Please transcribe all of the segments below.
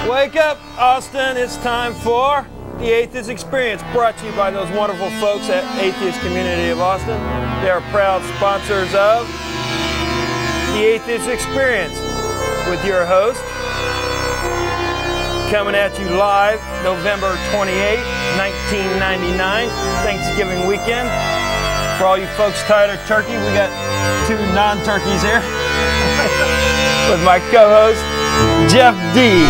Wake up, Austin. It's time for the Atheist Experience, brought to you by those wonderful folks at Atheist Community of Austin. They are proud sponsors of the Atheist Experience with your host, coming at you live November 28, 1999, Thanksgiving weekend. For all you folks tired of turkey, we got two non-turkeys here with my co-host, Jeff D.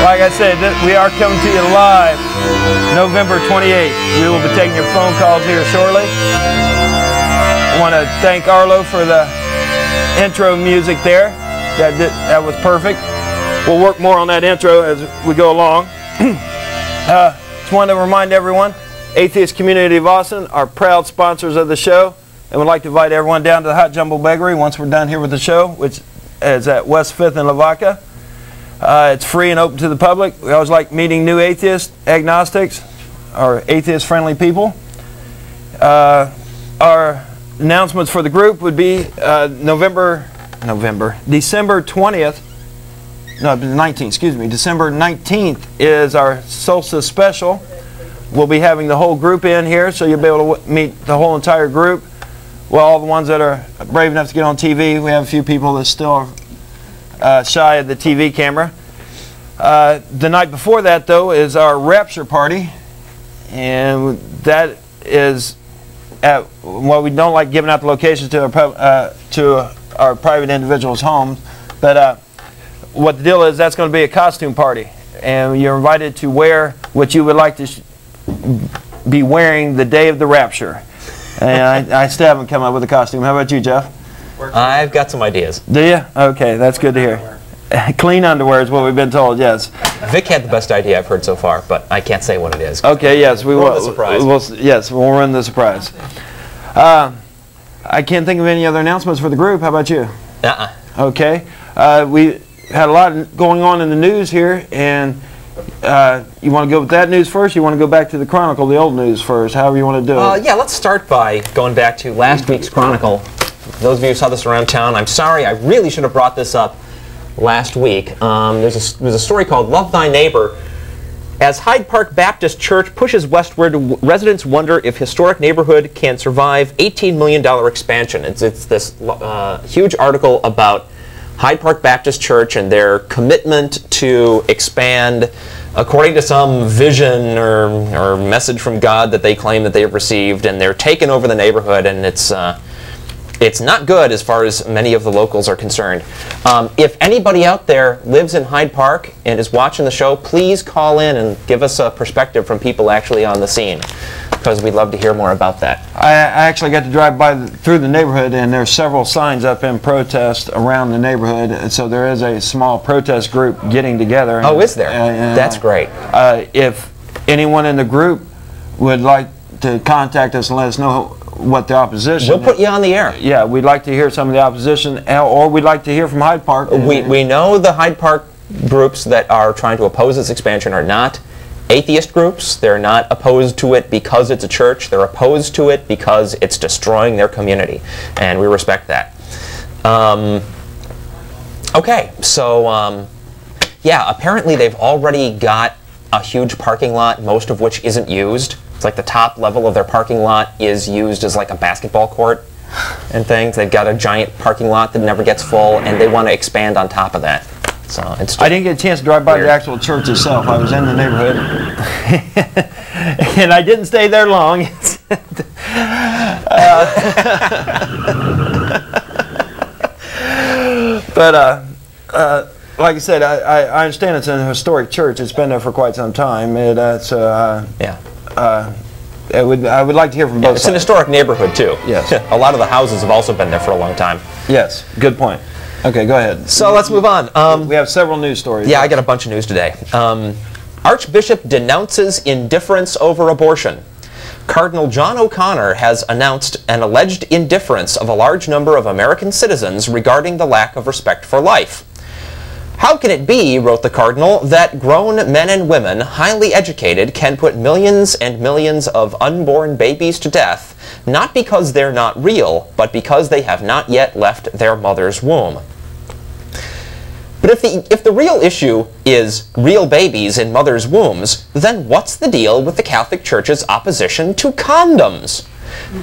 Like I said, we are coming to you live November 28th. We will be taking your phone calls here shortly. I want to thank Arlo for the intro music there. That was perfect. We'll work more on that intro as we go along. Just wanted to remind everyone, Atheist Community of Austin are proud sponsors of the show, and would like to invite everyone down to the Hot Jumbo Bakery once we're done here with the show, which is at West 5th and Lavaca. It's free and open to the public. We always like meeting new atheists, agnostics, or atheist-friendly people. Our announcements for the group would be December 20th. No, the 19th, excuse me. December 19th is our solstice special. We'll be having the whole group in here, so you'll be able to meet the whole entire group. Well, all the ones that are brave enough to get on TV. We have a few people that still are shy of the TV camera. The night before that, though, is our rapture party, and that is at, well, we don't like giving out the locations to our private individuals' homes, but what the deal is, that's going to be a costume party, and you're invited to wear what you would like to be wearing the day of the rapture. And I still haven't come up with a costume. How about you, Jeff? I've got some ideas. Do you? Okay, that's good to hear. Clean underwear is what we've been told, yes. Vic had the best idea I've heard so far, but I can't say what it is. Okay, yes, we will. Yes, we'll run the surprise. I can't think of any other announcements for the group. How about you? Okay. We had a lot going on in the news here, and you want to go with that news first? Or you want to go back to the Chronicle, the old news first? However you want to do it. Yeah, let's start by going back to last week's Chronicle. Those of you who saw this around town, I'm sorry, I really should have brought this up last week. There's a story called Love Thy Neighbor. As Hyde Park Baptist Church pushes westward, residents wonder if historic neighborhood can survive $18 million expansion. It's this huge article about Hyde Park Baptist Church and their commitment to expand according to some vision or message from God that they claim that they've received, and they're taking over the neighborhood, and it's not good as far as many of the locals are concerned. If anybody out there lives in Hyde Park and is watching the show, please call in and give us a perspective from people actually on the scene, because we'd love to hear more about that. I actually got to drive through the neighborhood, and there's several signs up in protest around the neighborhood, and so there is a small protest group getting together. Oh, is there? That's great. If anyone in the group would like to contact us and let us know what the opposition We'll put you on the air. Yeah, we'd like to hear some of the opposition, or we'd like to hear from Hyde Park. We know the Hyde Park groups that are trying to oppose this expansion are not atheist groups. They're not opposed to it because it's a church. They're opposed to it because it's destroying their community, and we respect that. Okay, so yeah, apparently they've already got a huge parking lot, most of which isn't used. It's like the top level of their parking lot is used as like a basketball court and things. They've got a giant parking lot that never gets full, and they want to expand on top of that. So it's just I didn't get a chance to drive by the actual church itself. I was in the neighborhood, and I didn't stay there long. But like I said, I understand it's an historic church. It's been there for quite some time. yeah. I would like to hear from both sides. It's an historic neighborhood too. Yes. A lot of the houses have also been there for a long time. Yes. Good point. Okay, go ahead. So let's move on. We have several news stories. Yeah, I got a bunch of news today. Archbishop denounces indifference over abortion. Cardinal John O'Connor has announced an alleged indifference of a large number of American citizens regarding the lack of respect for life. How can it be, wrote the Cardinal, that grown men and women, highly educated, can put millions and millions of unborn babies to death, not because they're not real, but because they have not yet left their mother's womb? But if the real issue is real babies in mothers' wombs, then what's the deal with the Catholic Church's opposition to condoms?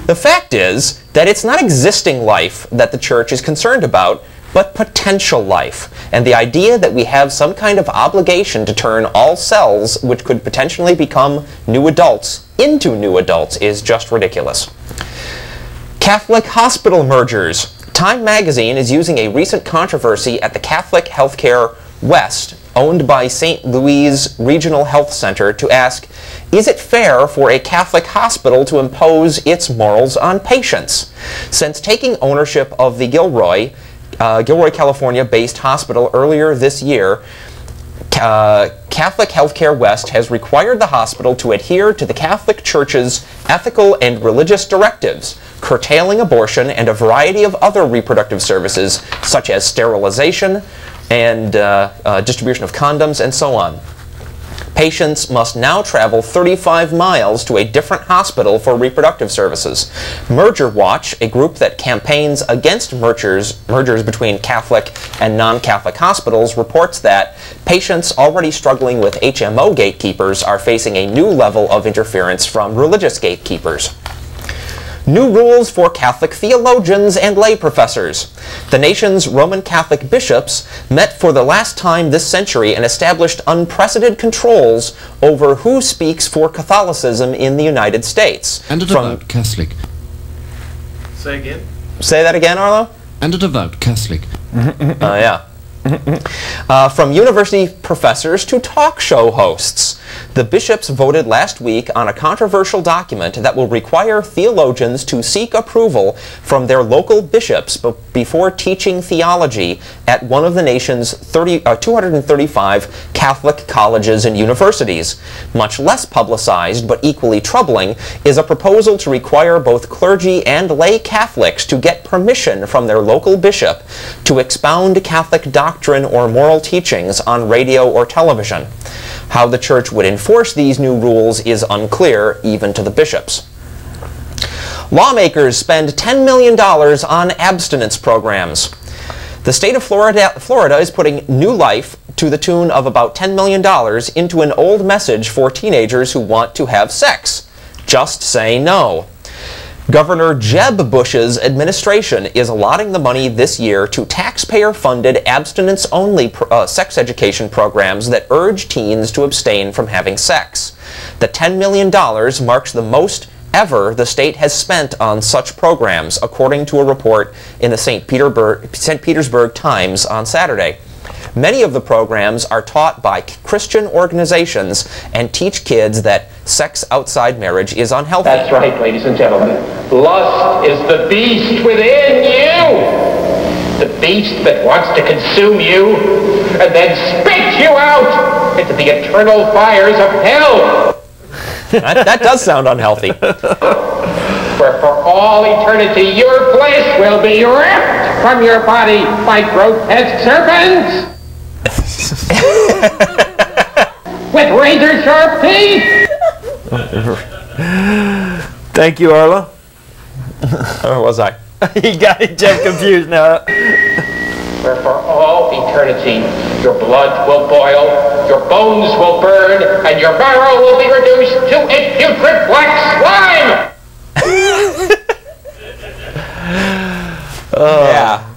The fact is that it's not existing life that the Church is concerned about, but potential life, and the idea that we have some kind of obligation to turn all cells which could potentially become new adults into new adults is just ridiculous. Catholic hospital mergers. Time magazine is using a recent controversy at the Catholic Healthcare West, owned by St. Louis Regional Health Center, to ask, is it fair for a Catholic hospital to impose its morals on patients? Since taking ownership of the Gilroy, California-based hospital earlier this year, Catholic Healthcare West has required the hospital to adhere to the Catholic Church's ethical and religious directives, curtailing abortion and a variety of other reproductive services, such as sterilization and distribution of condoms and so on. Patients must now travel 35 miles to a different hospital for reproductive services. Merger Watch, a group that campaigns against mergers between Catholic and non-Catholic hospitals, reports that patients already struggling with HMO gatekeepers are facing a new level of interference from religious gatekeepers. New rules for Catholic theologians and lay professors. The nation's Roman Catholic bishops met for the last time this century and established unprecedented controls over who speaks for Catholicism in the United States. And a devout Catholic. Say again? Say that again, Arlo? And a devout Catholic. Yeah. From university professors to talk show hosts. The bishops voted last week on a controversial document that will require theologians to seek approval from their local bishops before teaching theology at one of the nation's 235 Catholic colleges and universities. Much less publicized, but equally troubling, is a proposal to require both clergy and lay Catholics to get permission from their local bishop to expound Catholic doctrine or moral teachings on radio or television. How the Church would enforce these new rules is unclear, even to the bishops. Lawmakers spend $10 million on abstinence programs. The state of Florida is putting new life to the tune of about $10 million into an old message for teenagers who want to have sex. Just say no. Governor Jeb Bush's administration is allotting the money this year to taxpayer-funded abstinence-only sex education programs that urge teens to abstain from having sex. The $10 million marks the most ever the state has spent on such programs, according to a report in the St. Petersburg Times on Saturday. Many of the programs are taught by Christian organizations and teach kids that sex outside marriage is unhealthy. That's right, ladies and gentlemen. Lust is the beast within you. The beast that wants to consume you and then spit you out into the eternal fires of hell. That does sound unhealthy. Where for all eternity your flesh will be ripped from your body by grotesque serpents. With razor-sharp teeth! Thank you, Arlo. Where was I? You got Jeff confused now. Where for all eternity your blood will boil, your bones will burn, and your marrow will be reduced to a putrid black slime! Yeah.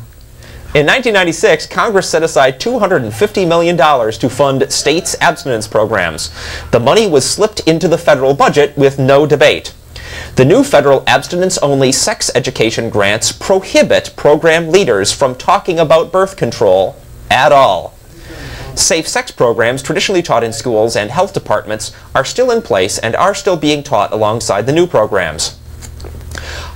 In 1996, Congress set aside $250 million to fund states' abstinence programs. The money was slipped into the federal budget with no debate. The new federal abstinence-only sex education grants prohibit program leaders from talking about birth control at all. Safe sex programs traditionally taught in schools and health departments are still in place and are still being taught alongside the new programs.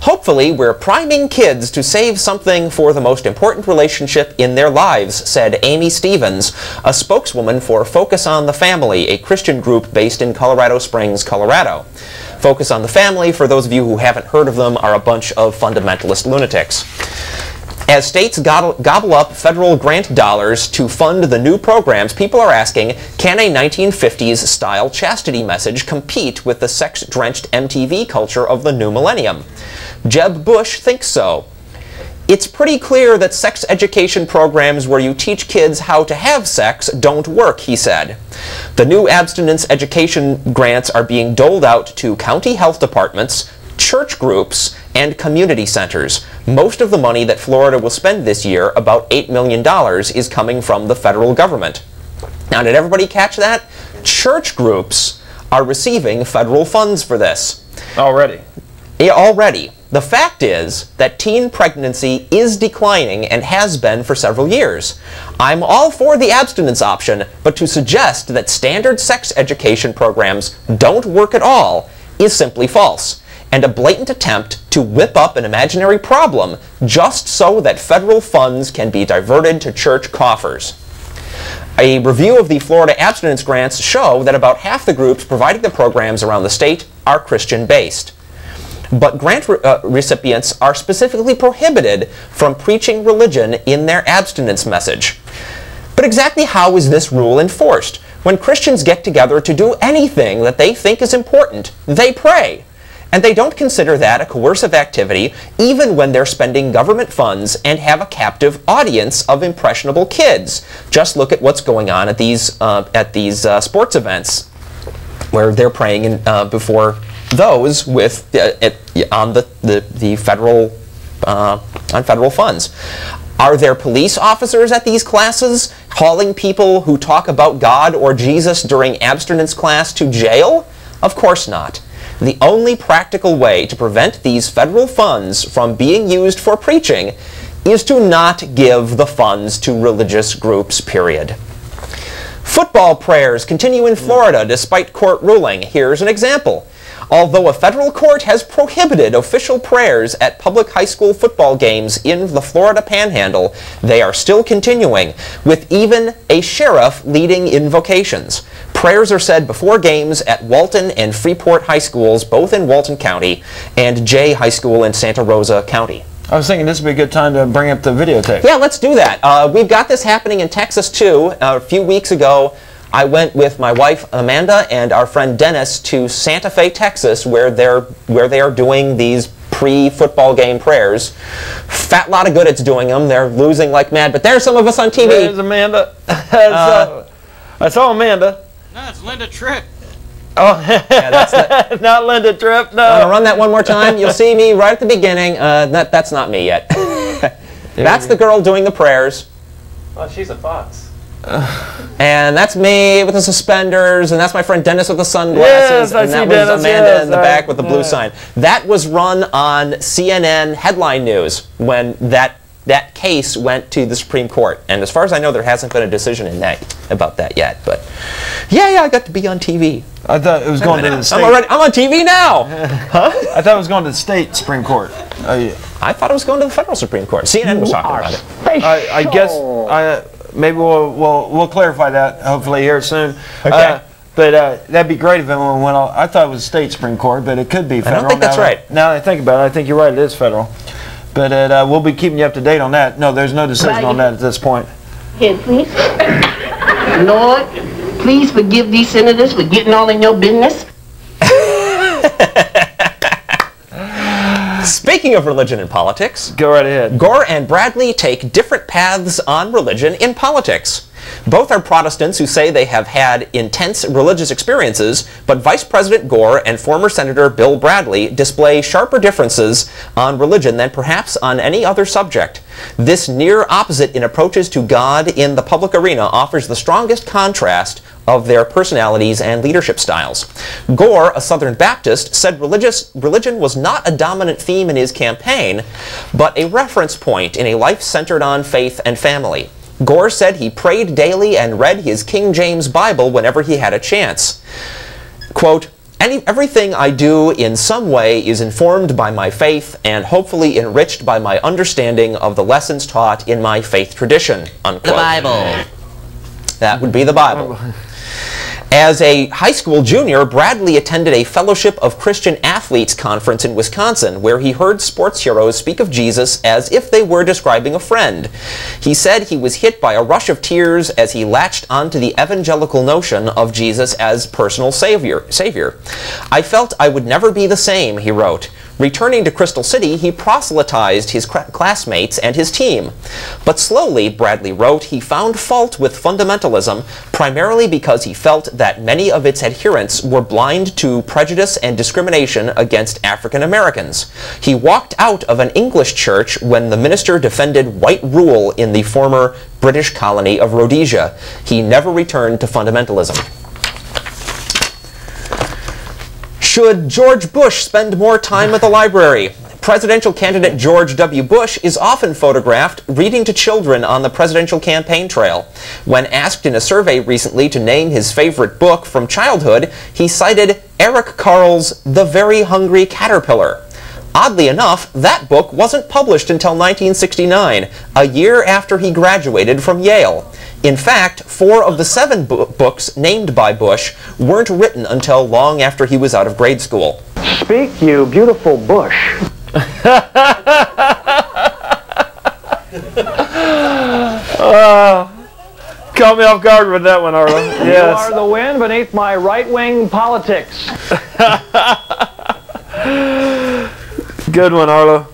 Hopefully, we're priming kids to save something for the most important relationship in their lives, said Amy Stevens, a spokeswoman for Focus on the Family, a Christian group based in Colorado Springs, Colorado. Focus on the Family, for those of you who haven't heard of them, are a bunch of fundamentalist lunatics. As states gobble up federal grant dollars to fund the new programs, people are asking, can a 1950s-style chastity message compete with the sex-drenched MTV culture of the new millennium? Jeb Bush thinks so. It's pretty clear that sex education programs where you teach kids how to have sex don't work, he said. The new abstinence education grants are being doled out to county health departments, church groups, and community centers. Most of the money that Florida will spend this year, about $8 million, is coming from the federal government. Now, did everybody catch that? Church groups are receiving federal funds for this. Already. Yeah, already. The fact is that teen pregnancy is declining and has been for several years. I'm all for the abstinence option, but to suggest that standard sex education programs don't work at all is simply false, and a blatant attempt to whip up an imaginary problem just so that federal funds can be diverted to church coffers. A review of the Florida abstinence grants show that about half the groups providing the programs around the state are Christian-based. But grant recipients are specifically prohibited from preaching religion in their abstinence message. But exactly how is this rule enforced? When Christians get together to do anything that they think is important, they pray. And they don't consider that a coercive activity even when they're spending government funds and have a captive audience of impressionable kids. Just look at what's going on at these sports events where they're praying before those with on the federal on federal funds. Are there police officers at these classes hauling people who talk about God or Jesus during abstinence class to jail? Of course not. The only practical way to prevent these federal funds from being used for preaching is to not give the funds to religious groups, period. Football prayers continue in Florida despite court ruling. Here's an example. Although a federal court has prohibited official prayers at public high school football games in the Florida Panhandle, they are still continuing, with even a sheriff leading invocations. Prayers are said before games at Walton and Freeport High Schools, both in Walton County, and Jay High School in Santa Rosa County. I was thinking this would be a good time to bring up the videotape. Yeah, let's do that. We've got this happening in Texas, too. A few weeks ago, I went with my wife Amanda and our friend Dennis to Santa Fe, Texas, where they are doing these pre-football game prayers. Fat lot of good it's doing them. They're losing like mad, but there's some of us on TV. There's Amanda. I saw Amanda. No, it's Linda Tripp. Oh, yeah, that's not Linda Tripp. No. Want to run that one more time? You'll see me right at the beginning. That's not me yet. That's the girl doing the prayers. Oh, she's a fox. And that's me with the suspenders, and that's my friend Dennis with the sunglasses, yes, I and see that was Dennis, Amanda yes, in the back with the blue sign. That was run on CNN headline news when that case went to the Supreme Court. And as far as I know, there hasn't been a decision about that yet. But yeah, I got to be on TV. I thought it was going to the state. I'm on TV now. Huh? I thought it was going to the state Supreme Court. I thought it was going to the federal Supreme Court. CNN was talking about it. I guess maybe we'll clarify that hopefully here soon. Okay. But that'd be great if it went all. I thought it was state Supreme Court, but it could be federal. I don't think that's right. Now that I think about it, I think you're right. It is federal. But we'll be keeping you up to date on that. No, there's no decision on that at this point. Here, please. Lord, please forgive these senators for getting all in your business. Speaking of religion and politics, go right ahead. Gore and Bradley take different paths on religion in politics. Both are Protestants who say they have had intense religious experiences, but Vice President Gore and former Senator Bill Bradley display sharper differences on religion than perhaps on any other subject. This near opposite in approaches to God in the public arena offers the strongest contrast of their personalities and leadership styles. Gore, a Southern Baptist, said religion was not a dominant theme in his campaign, but a reference point in a life centered on faith and family. Gore said he prayed daily and read his King James Bible whenever he had a chance. Quote, everything I do in some way is informed by my faith and hopefully enriched by my understanding of the lessons taught in my faith tradition, unquote. The Bible. That would be the Bible. As a high school junior, Bradley attended a Fellowship of Christian Athletes conference in Wisconsin, where he heard sports heroes speak of Jesus as if they were describing a friend. He said he was hit by a rush of tears as he latched onto the evangelical notion of Jesus as personal savior. I felt I would never be the same, he wrote. Returning to Crystal City, he proselytized his classmates and his team. But slowly, Bradley wrote, he found fault with fundamentalism, primarily because he felt that many of its adherents were blind to prejudice and discrimination against African Americans. He walked out of an English church when the minister defended white rule in the former British colony of Rhodesia. He never returned to fundamentalism. Should George Bush spend more time at the library? Presidential candidate George W. Bush is often photographed reading to children on the presidential campaign trail. When asked in a survey recently to name his favorite book from childhood, he cited Eric Carle's The Very Hungry Caterpillar. Oddly enough, that book wasn't published until 1969, a year after he graduated from Yale. In fact, 4 of the 7 books named by Bush weren't written until long after he was out of grade school. Speak, you beautiful bush. Caught me off guard with that one, Arlo. Yes. You are the wind beneath my right-wing politics. Good one, Arlo.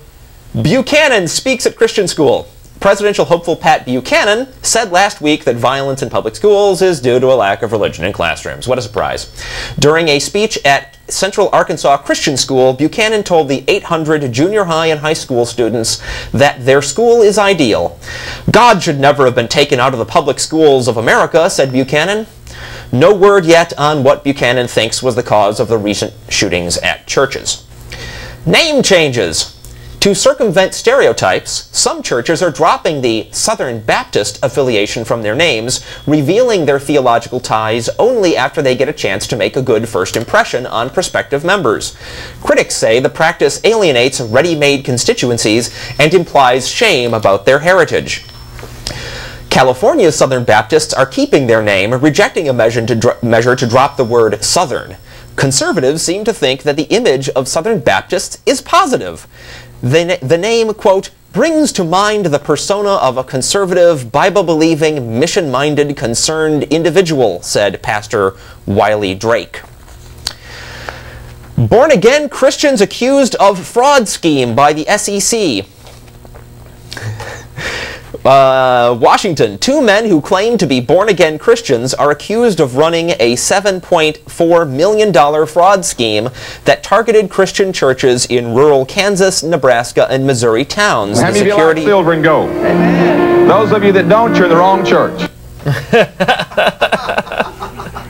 Buchanan speaks at Christian school. Presidential hopeful Pat Buchanan said last week that violence in public schools is due to a lack of religion in classrooms. What a surprise. During a speech at Central Arkansas Christian School, Buchanan told the 800 junior high and high school students that their school is ideal. God should never have been taken out of the public schools of America, said Buchanan. No word yet on what Buchanan thinks was the cause of the recent shootings at churches. Name changes. To circumvent stereotypes, some churches are dropping the Southern Baptist affiliation from their names, revealing their theological ties only after they get a chance to make a good first impression on prospective members. Critics say the practice alienates ready-made constituencies and implies shame about their heritage. California's Southern Baptists are keeping their name, rejecting a measure to drop the word Southern. Conservatives seem to think that the image of Southern Baptists is positive. The name, quote, brings to mind the persona of a conservative, Bible-believing, mission-minded, concerned individual, said Pastor Wiley Drake. Born-again Christians accused of fraud scheme by the SEC. Washington, 2 men who claim to be born-again Christians are accused of running a $7.4 million fraud scheme that targeted Christian churches in rural Kansas, Nebraska, and Missouri towns. How many of you like silver and gold? Those of you that don't, you're the wrong church.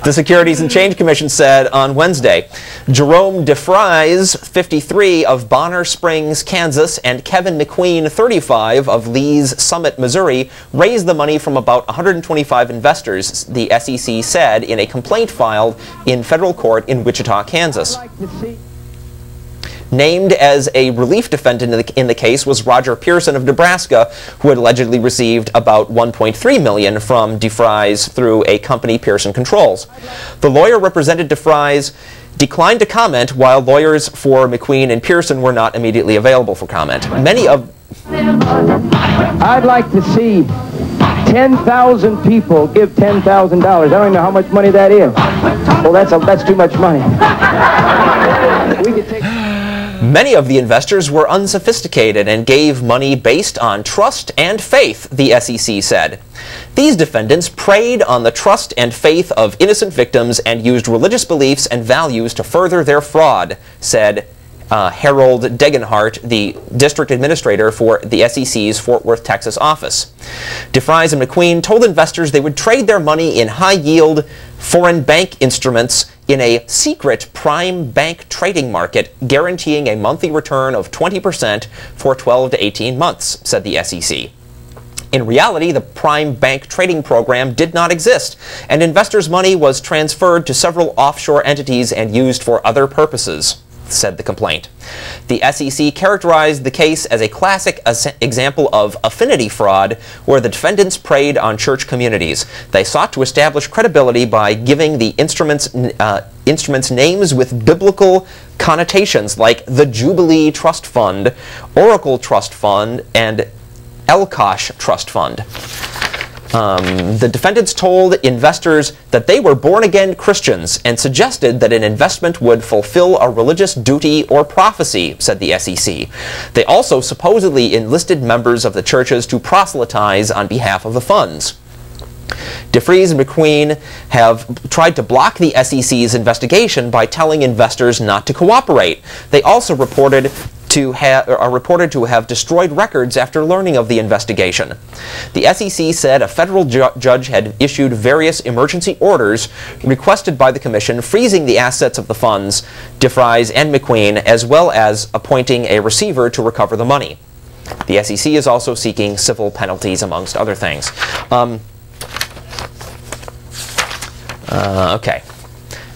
The Securities and Exchange Commission said on Wednesday. Jerome DeFries, 53, of Bonner Springs, Kansas, and Kevin McQueen, 35, of Lee's Summit, Missouri, raised the money from about 125 investors, the SEC said in a complaint filed in federal court in Wichita, Kansas. Named as a relief defendant in the case was Roger Pearson of Nebraska, who had allegedly received about $1.3 million from DeFries through a company Pearson controls. The lawyer represented DeFries declined to comment, while lawyers for McQueen and Pearson were not immediately available for comment. I'd like to see 10,000 people give $10,000. I don't even know how much money that is. Well, that's too much money. We could take... Many of the investors were unsophisticated and gave money based on trust and faith, the SEC said. These defendants preyed on the trust and faith of innocent victims and used religious beliefs and values to further their fraud, said Harold Degenhart, the district administrator for the SEC's Fort Worth, Texas office. DeFries and McQueen told investors they would trade their money in high-yield foreign bank instruments in a secret prime bank trading market, guaranteeing a monthly return of 20% for 12 to 18 months, said the SEC. In reality, the prime bank trading program did not exist, and investors' money was transferred to several offshore entities and used for other purposes. said the complaint. The SEC characterized the case as a classic example of affinity fraud, where the defendants preyed on church communities. They sought to establish credibility by giving the instruments names with biblical connotations like the Jubilee Trust Fund, Oracle Trust Fund, and Elkosh Trust Fund. The defendants told investors that they were born-again Christians and suggested that an investment would fulfill a religious duty or prophecy, said the SEC. They also supposedly enlisted members of the churches to proselytize on behalf of the funds. DeFries and McQueen have tried to block the SEC's investigation by telling investors not to cooperate. They also are reported to have destroyed records after learning of the investigation. The SEC said a federal judge had issued various emergency orders requested by the commission, freezing the assets of the funds, DeFries and McQueen, as well as appointing a receiver to recover the money. The SEC is also seeking civil penalties, amongst other things. Okay.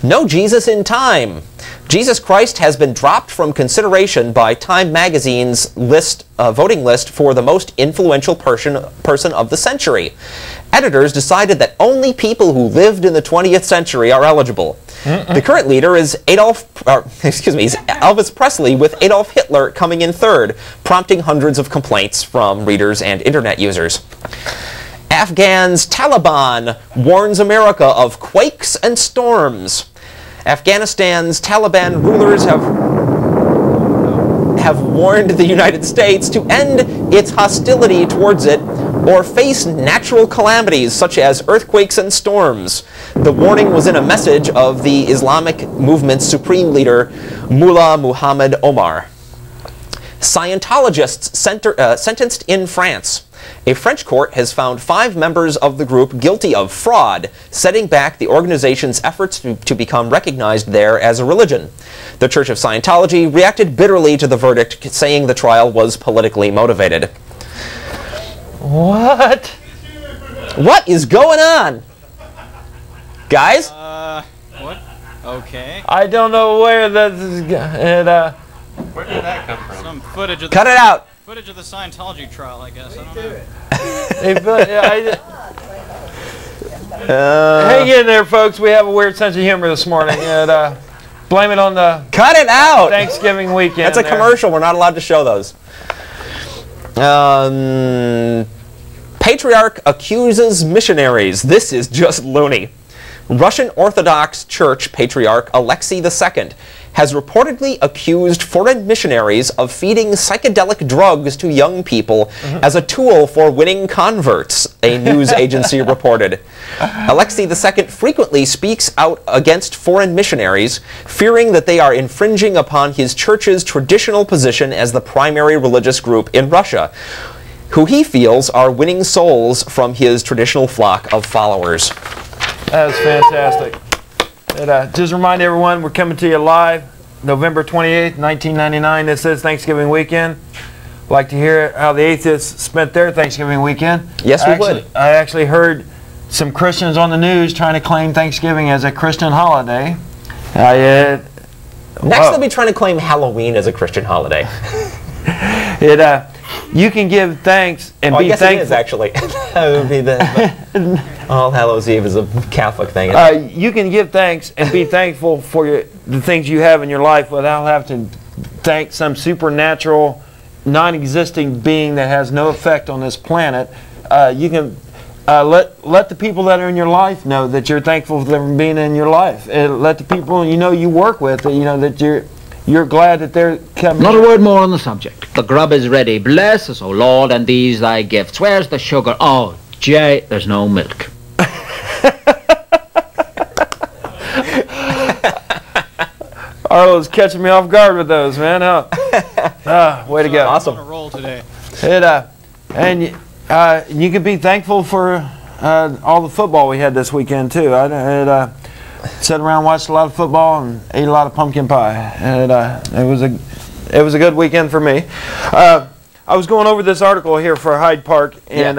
No Jesus in Time. Jesus Christ has been dropped from consideration by Time magazine's voting list for the most influential person of the century. Editors decided that only people who lived in the 20th century are eligible. The current leader is Elvis Presley, with Adolf Hitler coming in third, prompting hundreds of complaints from readers and internet users. Afghan's Taliban warns America of quakes and storms. Afghanistan's Taliban rulers have warned the United States to end its hostility towards it or face natural calamities such as earthquakes and storms. The warning was in a message of the Islamic movement's supreme leader, Mullah Muhammad Omar. Scientologists sentenced in France. A French court has found 5 members of the group guilty of fraud, setting back the organization's efforts to become recognized there as a religion. The Church of Scientology reacted bitterly to the verdict, saying the trial was politically motivated. What? What is going on? Guys? What? Okay. I don't know where this is going. Where did that come from? Some footage of Cut it out! Footage of the Scientology trial, I guess. I don't know. Hang in there, folks. We have a weird sense of humor this morning. And, blame it on the Cut it out! Thanksgiving weekend. That's a commercial. We're not allowed to show those. Patriarch accuses missionaries. This is just loony. Russian Orthodox Church Patriarch Alexei II has reportedly accused foreign missionaries of feeding psychedelic drugs to young people as a tool for winning converts, a news agency reported. Alexei II frequently speaks out against foreign missionaries, fearing that they are infringing upon his church's traditional position as the primary religious group in Russia, who he feels are winning souls from his traditional flock of followers. That was fantastic. And, just remind everyone, we're coming to you live November 28th, 1999. This is Thanksgiving weekend. Like to hear how the Atheists spent their Thanksgiving weekend. Yes, we would. I actually heard some Christians on the news trying to claim Thanksgiving as a Christian holiday. Next, they'll be trying to claim Halloween as a Christian holiday. You can give thanks and be thankful. It is, actually. That would be All Hallows Eve is a Catholic thing. You can give thanks and be thankful for the things you have in your life without having to thank some supernatural, non-existing being that has no effect on this planet. You can let the people that are in your life know that you're thankful for them being in your life. Let the people you work with, that you're glad that they're coming. Not a word more on the subject. The grub is ready. Bless us, O Lord, and these thy gifts. Where's the sugar? Oh, Jay, there's no milk. Arlo's catching me off guard with those, man. Way to go. Awesome. On a roll today. And you can be thankful for all the football we had this weekend, too. I sat around, watched a lot of football, and ate a lot of pumpkin pie. And it was a good weekend for me. I was going over this article here for Hyde Park, and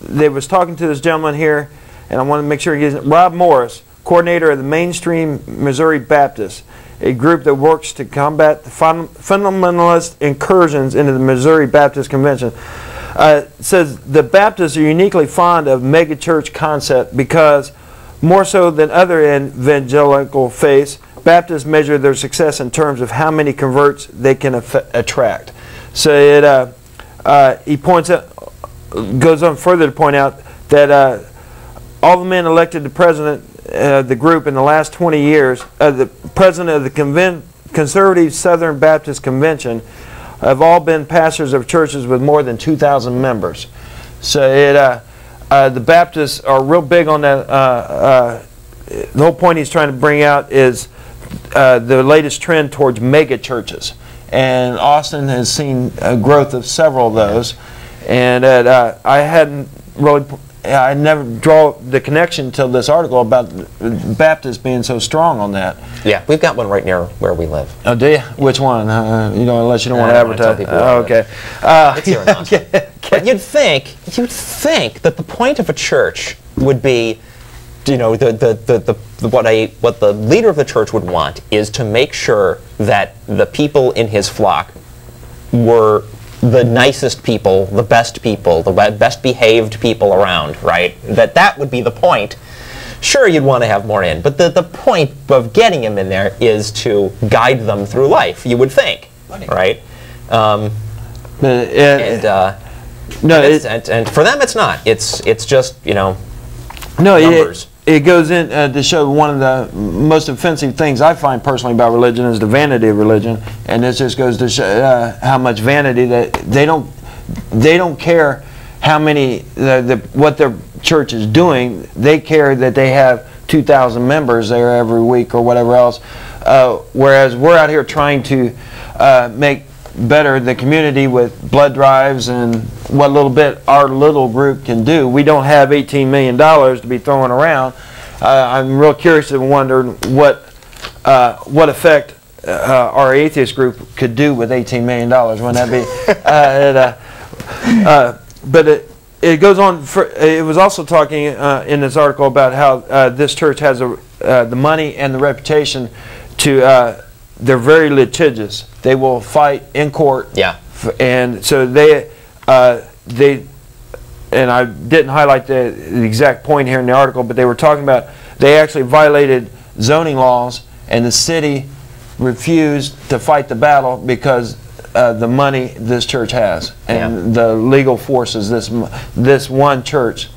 they was talking to this gentleman here, and I want to make sure he gets Rob Morris, coordinator of the Mainstream Missouri Baptist. a group that works to combat the fundamentalist incursions into the Missouri Baptist Convention. It says the Baptists are uniquely fond of megachurch concept because more so than other evangelical faiths, Baptists measure their success in terms of how many converts they can attract. So he points out, goes on further to point out that all the men elected to president the group in the last 20 years, the president of the Conservative Southern Baptist Convention, have all been pastors of churches with more than 2,000 members. So the Baptists are real big on that. The whole point he's trying to bring out is the latest trend towards mega churches. And Austin has seen a growth of several of those. And I hadn't really, I never draw the connection to this article about Baptists being so strong on that. Yeah, we've got one right near where we live. Oh, do you? Which one? You know, unless you don't want to advertise. Oh, okay. It's here in Austin. But you'd think that the point of a church would be, you know, what the leader of the church would want is to make sure that the people in his flock were the nicest people, the best behaved people around, right? That would be the point. Sure, you'd want to have more in, but the point of getting them in there is to guide them through life, you would think, right? And for them it's not. It's just, you know, numbers. It goes in to show one of the most offensive things I find personally about religion is the vanity of religion, and this just goes to show how much vanity that they don't care how many what their church is doing. They care that they have 2,000 members there every week or whatever else. Whereas we're out here trying to make better the community with blood drives and what little bit our little group can do. We don't have $18 million to be throwing around. I'm real curious and wondering what effect our atheist group could do with $18 million. Wouldn't that be? But it goes on. It was also talking in this article about how this church has the money and the reputation to. They're very litigious. They will fight in court. Yeah. And so and I didn't highlight the exact point here in the article, but they were talking about they actually violated zoning laws, and the city refused to fight the battle because the money this church has and the legal forces this one church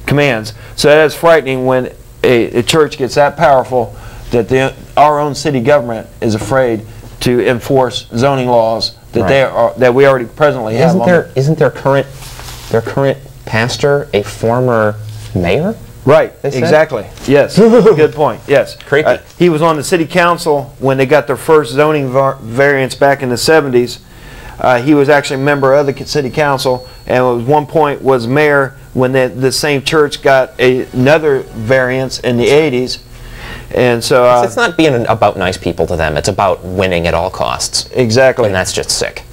commands. So that is frightening when a church gets that powerful that our own city government is afraid to enforce zoning laws that that we already presently have. Isn't their current pastor a former mayor? Right. Exactly. Yes. Good point. Yes. Creepy. He was on the city council when they got their first zoning variance back in the 70s. He was actually a member of the city council, and at one point was mayor when the same church got another variance in the 80s. And so it's not being about nice people to them. It's about winning at all costs. Exactly. And that's just sick.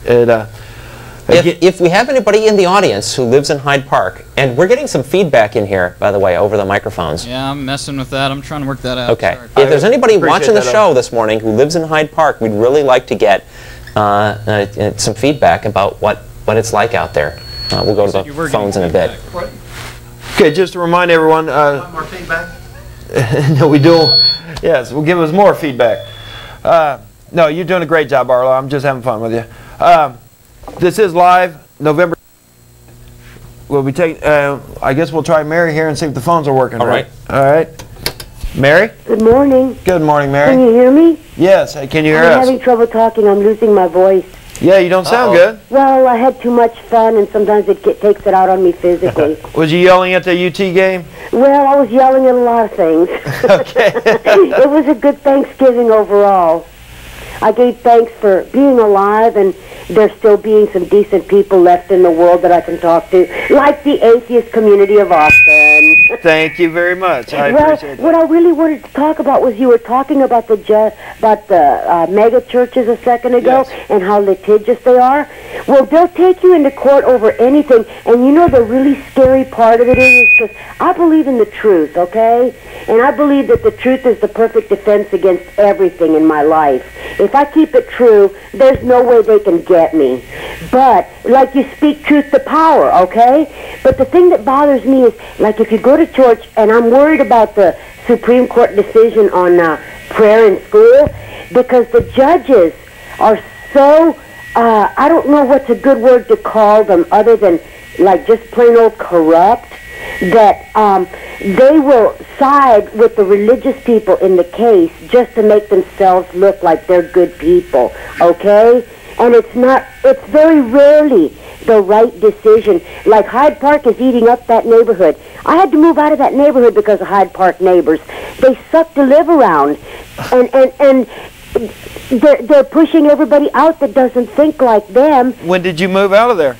If we have anybody in the audience who lives in Hyde Park, and we're getting some feedback in here, by the way, over the microphones. Yeah, I'm messing with that. I'm trying to work that out. Okay. Sorry. If there's anybody watching the show this morning who lives in Hyde Park, we'd really like to get some feedback about what it's like out there. We'll go to the phones in a bit. Okay, just to remind everyone. Want more feedback? No, we do. Yes, we'll give us more feedback. No, you're doing a great job, Arlo. I'm just having fun with you. This is live, November. We'll be taking. I guess we'll try Mary here and see if the phones are working. All right. All right. Mary. Good morning. Good morning, Mary. Can you hear me? Yes. Can you hear us? I'm having trouble talking. I'm losing my voice. Yeah, you don't sound good. Well, I had too much fun, and sometimes it takes it out on me physically. Was you yelling at the UT game? Well, I was yelling at a lot of things. Okay. It was a good Thanksgiving overall. I gave thanks for being alive, and there still being some decent people left in the world that I can talk to, like the atheist community of Austin. Thank you very much. I Well, appreciate that. what I really wanted to talk about was you were talking about the megachurches a second ago and how litigious they are. Well, they'll take you into court over anything, and you know the really scary part of it is because I believe in the truth, okay? And I believe that the truth is the perfect defense against everything in my life. If I keep it true, there's no way they can get me. But, like you speak truth to power, okay? But the thing that bothers me is, like if you go to church, and I'm worried about the Supreme Court decision on prayer in school, because the judges are so, I don't know what's a good word to call them other than like just plain old corrupt, that they will side with the religious people in the case just to make themselves look like they're good people, okay? And it's very rarely the right decision. Like Hyde Park is eating up that neighborhood. I had to move out of that neighborhood because of Hyde Park neighbors. They suck to live around, and they're pushing everybody out that doesn't think like them. When did you move out of there?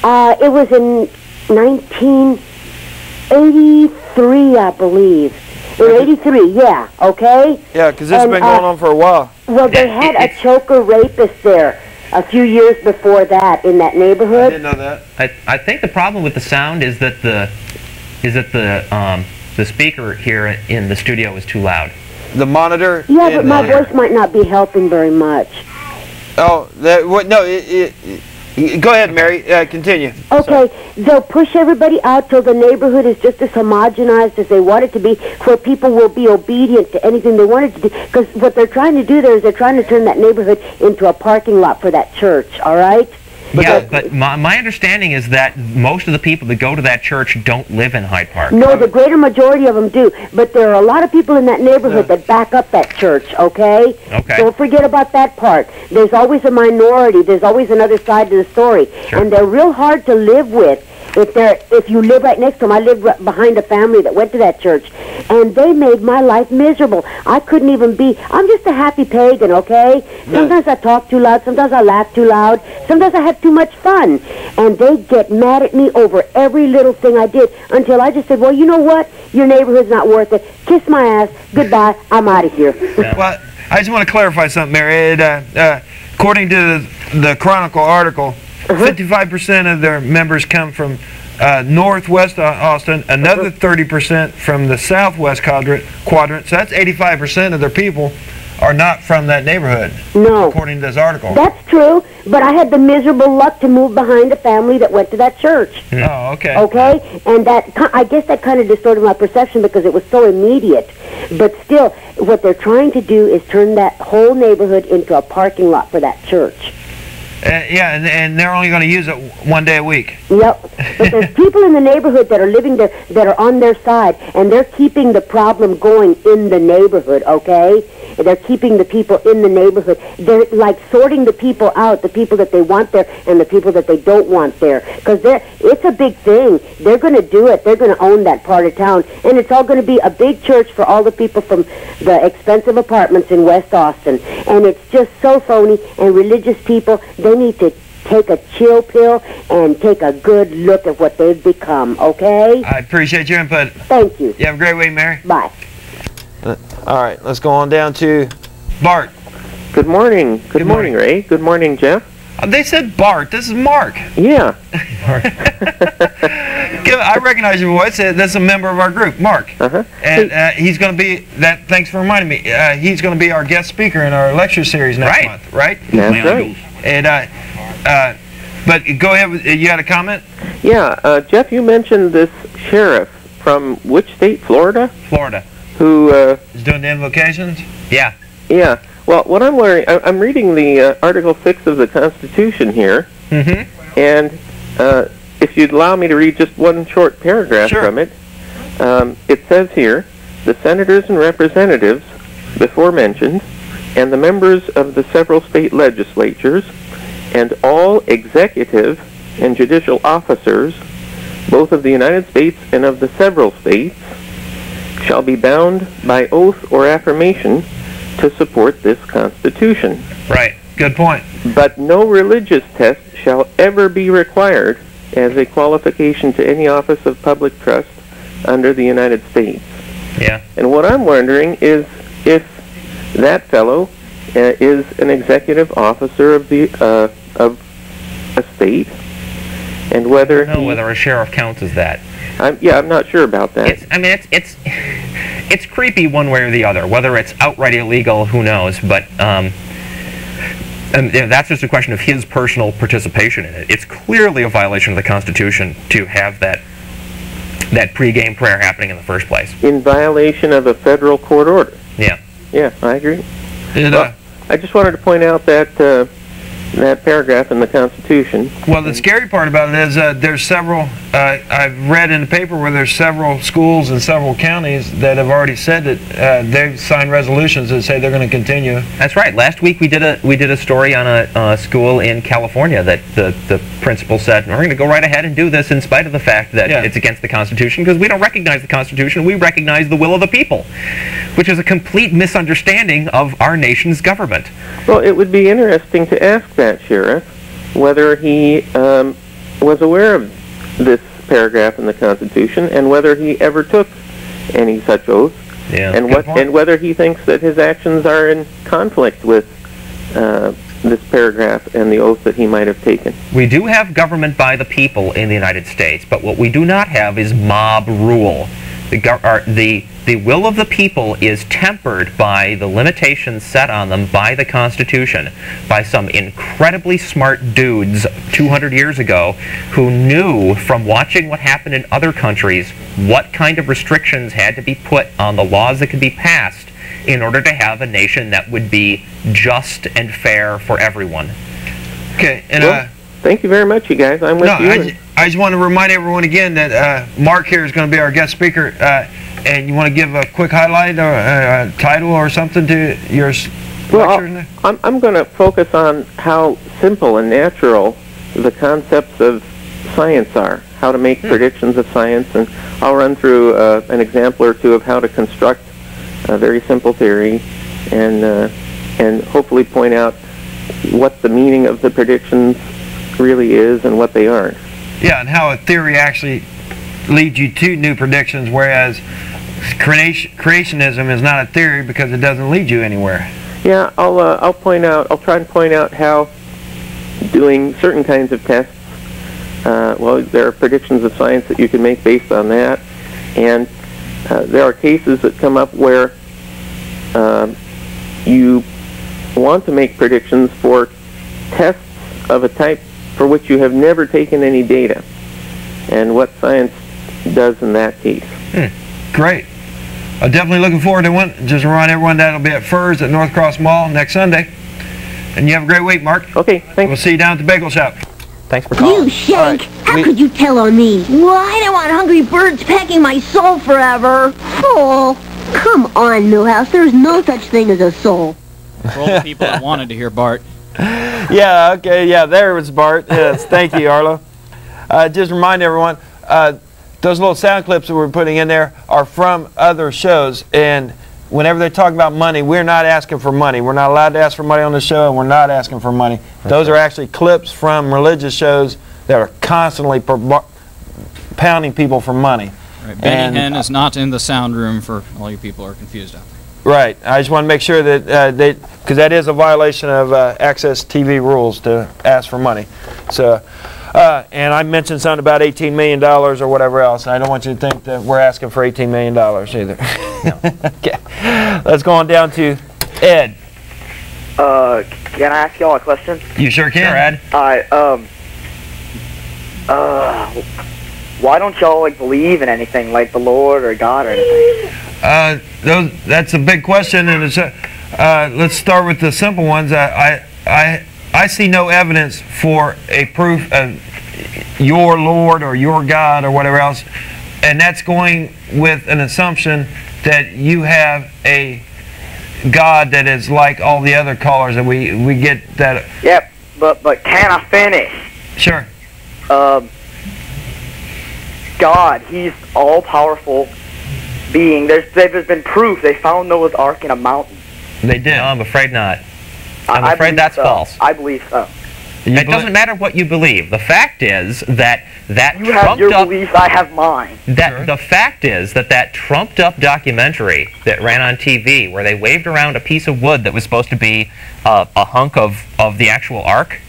It was in 1983, I believe. In 83, yeah, okay? Yeah, because this has been going on for a while. Well, they had a choker rapist there a few years before that in that neighborhood. I didn't know that. I think the problem with the sound is that the speaker here in the studio is too loud. The monitor. Yeah, but my voice might not be helping very much. Oh, no. Go ahead, Mary. Continue. Okay, they'll push everybody out till the neighborhood is just as homogenized as they want it to be, where people will be obedient to anything they wanted to do. Because what they're trying to do there is they're trying to turn that neighborhood into a parking lot for that church, all right? But my understanding is that most of the people that go to that church don't live in Hyde Park. No, the greater majority of them do. But there are a lot of people in that neighborhood that back up that church, okay? Okay. Don't forget about that part. There's always a minority. There's always another side to the story. Sure. And they're real hard to live with. If you live right next to them. I lived right behind a family that went to that church, and they made my life miserable. I couldn't even be. I'm just a happy pagan, okay? Sometimes I talk too loud. Sometimes I laugh too loud. Sometimes I have too much fun, and they get mad at me over every little thing I did until I just said, well, you know what? Your neighborhood's not worth it. Kiss my ass. Goodbye. I'm out of here. Well, I just want to clarify something, Mary. According to the Chronicle article, 55% of their members come from northwest Austin, another 30% from the southwest quadrant, so that's 85% of their people are not from that neighborhood. No. According to this article. That's true, but I had the miserable luck to move behind a family that went to that church. Oh, okay. Okay? And that, I guess that kind of distorted my perception because it was so immediate. But still, what they're trying to do is turn that whole neighborhood into a parking lot for that church. Yeah, and they're only going to use it one day a week. Yep. But there's people in the neighborhood that are living there that are on their side, and they're keeping the problem going in the neighborhood, okay? They're keeping the people in the neighborhood. They're like sorting the people out, the people that they want there and the people that they don't want there. Because it's a big thing. They're going to do it. They're going to own that part of town. And it's all going to be a big church for all the people from the expensive apartments in West Austin. And it's just so phony. And religious people, they need to take a chill pill and take a good look at what they've become, okay? I appreciate your input. Thank you. You have a great week, Mary. Bye. All right, let's go on down to Bart. Good morning. Good morning, Ray. Good morning, Jeff. They said Bart. This is Mark. Yeah. I recognize your voice. That's a member of our group, Mark. And he's going to be, thanks for reminding me, he's going to be our guest speaker in our lecture series next month, right? That's right. And, but go ahead, you had a comment? Yeah, Jeff, you mentioned this sheriff from which state? Florida? Florida. Who is doing the invocations? Yeah. Yeah. Well, what I'm learning, I'm reading the Article 6 of the Constitution here, and if you'd allow me to read just one short paragraph from it, it says here, the senators and representatives, before mentioned, and the members of the several state legislatures, and all executive and judicial officers, both of the United States and of the several states, shall be bound by oath or affirmation to support this Constitution. Right. Good point. But no religious test shall ever be required as a qualification to any office of public trust, under the United States. Yeah. And what I'm wondering is if that fellow is an executive officer of of a state, and whether I don't know whether a sheriff counts as that. I'm not sure about that. It's creepy one way or the other. Whether it's outright illegal, who knows? But and that's just a question of his personal participation in it. It's clearly a violation of the Constitution to have that pre-game prayer happening in the first place. In violation of a federal court order. Yeah. Yeah, I agree. Well, I just wanted to point out that that paragraph in the Constitution. Well, the scary part about it is there's several, I've read in the paper where there's several schools in several counties that have already said that they've signed resolutions that say they're going to continue. That's right. Last week we did a story on a school in California that the principal said, we're going to go right ahead and do this in spite of the fact that it's against the Constitution, because we don't recognize the Constitution, we recognize the will of the people, which is a complete misunderstanding of our nation's government. Well, it would be interesting to ask that sheriff whether he was aware of this paragraph in the Constitution and whether he ever took any such oath, and whether he thinks that his actions are in conflict with this paragraph and the oath that he might have taken. We do have government by the people in the United States, but what we do not have is mob rule. The will of the people is tempered by the limitations set on them by the Constitution, by some incredibly smart dudes 200 years ago who knew from watching what happened in other countries what kind of restrictions had to be put on the laws that could be passed in order to have a nation that would be just and fair for everyone. Okay, and well, thank you very much, you guys. I'm with you. I just want to remind everyone again that Mark here is going to be our guest speaker, and you want to give a quick highlight or a title or something to your lecture? I'm going to focus on how simple and natural the concepts of science are, how to make predictions of science, and I'll run through an example or two of how to construct a very simple theory, and hopefully point out what the meaning of the predictions really is and what they aren't. Yeah, and how a theory actually leads you to new predictions, whereas creationism is not a theory because it doesn't lead you anywhere. Yeah, I'll try and point out how doing certain kinds of tests, well, there are predictions of science that you can make based on that, and there are cases that come up where you want to make predictions for tests of a type for which you have never taken any data, and what science does in that case. Great. I'm definitely looking forward to one. Just remind everyone that'll be at Furs at North Cross Mall next Sunday. And you have a great week, Mark. Okay, thanks. We'll see you down at the bagel shop. Thanks for calling. You shank! How could you tell on me? Well, I don't want hungry birds pecking my soul forever. Oh, come on, Millhouse. There's no such thing as a soul. For all the people that wanted to hear Bart. Yeah, okay, yeah, there was Bart. Yes, thank you, Arlo. Just remind everyone, those little sound clips that we're putting in there are from other shows, and whenever they talk about money, we're not asking for money. We're not allowed to ask for money on the show, and we're not asking for money. Those are actually clips from religious shows that are constantly pounding people for money. Right, Benny Hinn is not in the sound room for all you people who are confused out there. Right. I just want to make sure that because that is a violation of Access TV rules to ask for money. So, and I mentioned something about $18 million or whatever else. I don't want you to think that we're asking for $18 million either. No. Okay. Let's go on down to Ed. Can I ask y'all a question? You sure can. Sure, Ed. Why don't y'all believe in anything like the Lord or God or anything? That's a big question, and it's let's start with the simple ones. I see no evidence for a proof of your Lord or your God or whatever else, and that's going with an assumption that you have a God that is like all the other callers that we get that. Yep, but can I finish? Sure. God, He's all-powerful being. There's been proof. They found Noah's Ark in a mountain. They did. No, I'm afraid not. I'm afraid that's false. I believe so. It doesn't matter what you believe. The fact is that You have your beliefs, I have mine. The fact is that trumped up documentary that ran on TV where they waved around a piece of wood that was supposed to be a hunk of the actual ark,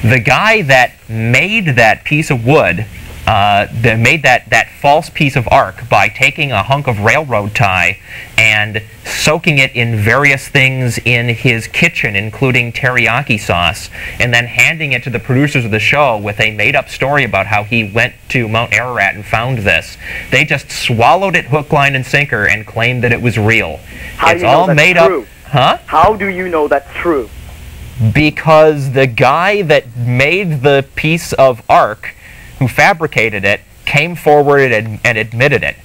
the guy that made that piece of wood, that made that false piece of ark by taking a hunk of railroad tie and soaking it in various things in his kitchen, including teriyaki sauce, and then handing it to the producers of the show with a made-up story about how he went to Mount Ararat and found this. They just swallowed it hook, line, and sinker and claimed that it was real. How it's do you know all that's made true? up. Huh? How do you know that's true? Because the guy that made the piece of ark, who fabricated it, came forward and admitted it.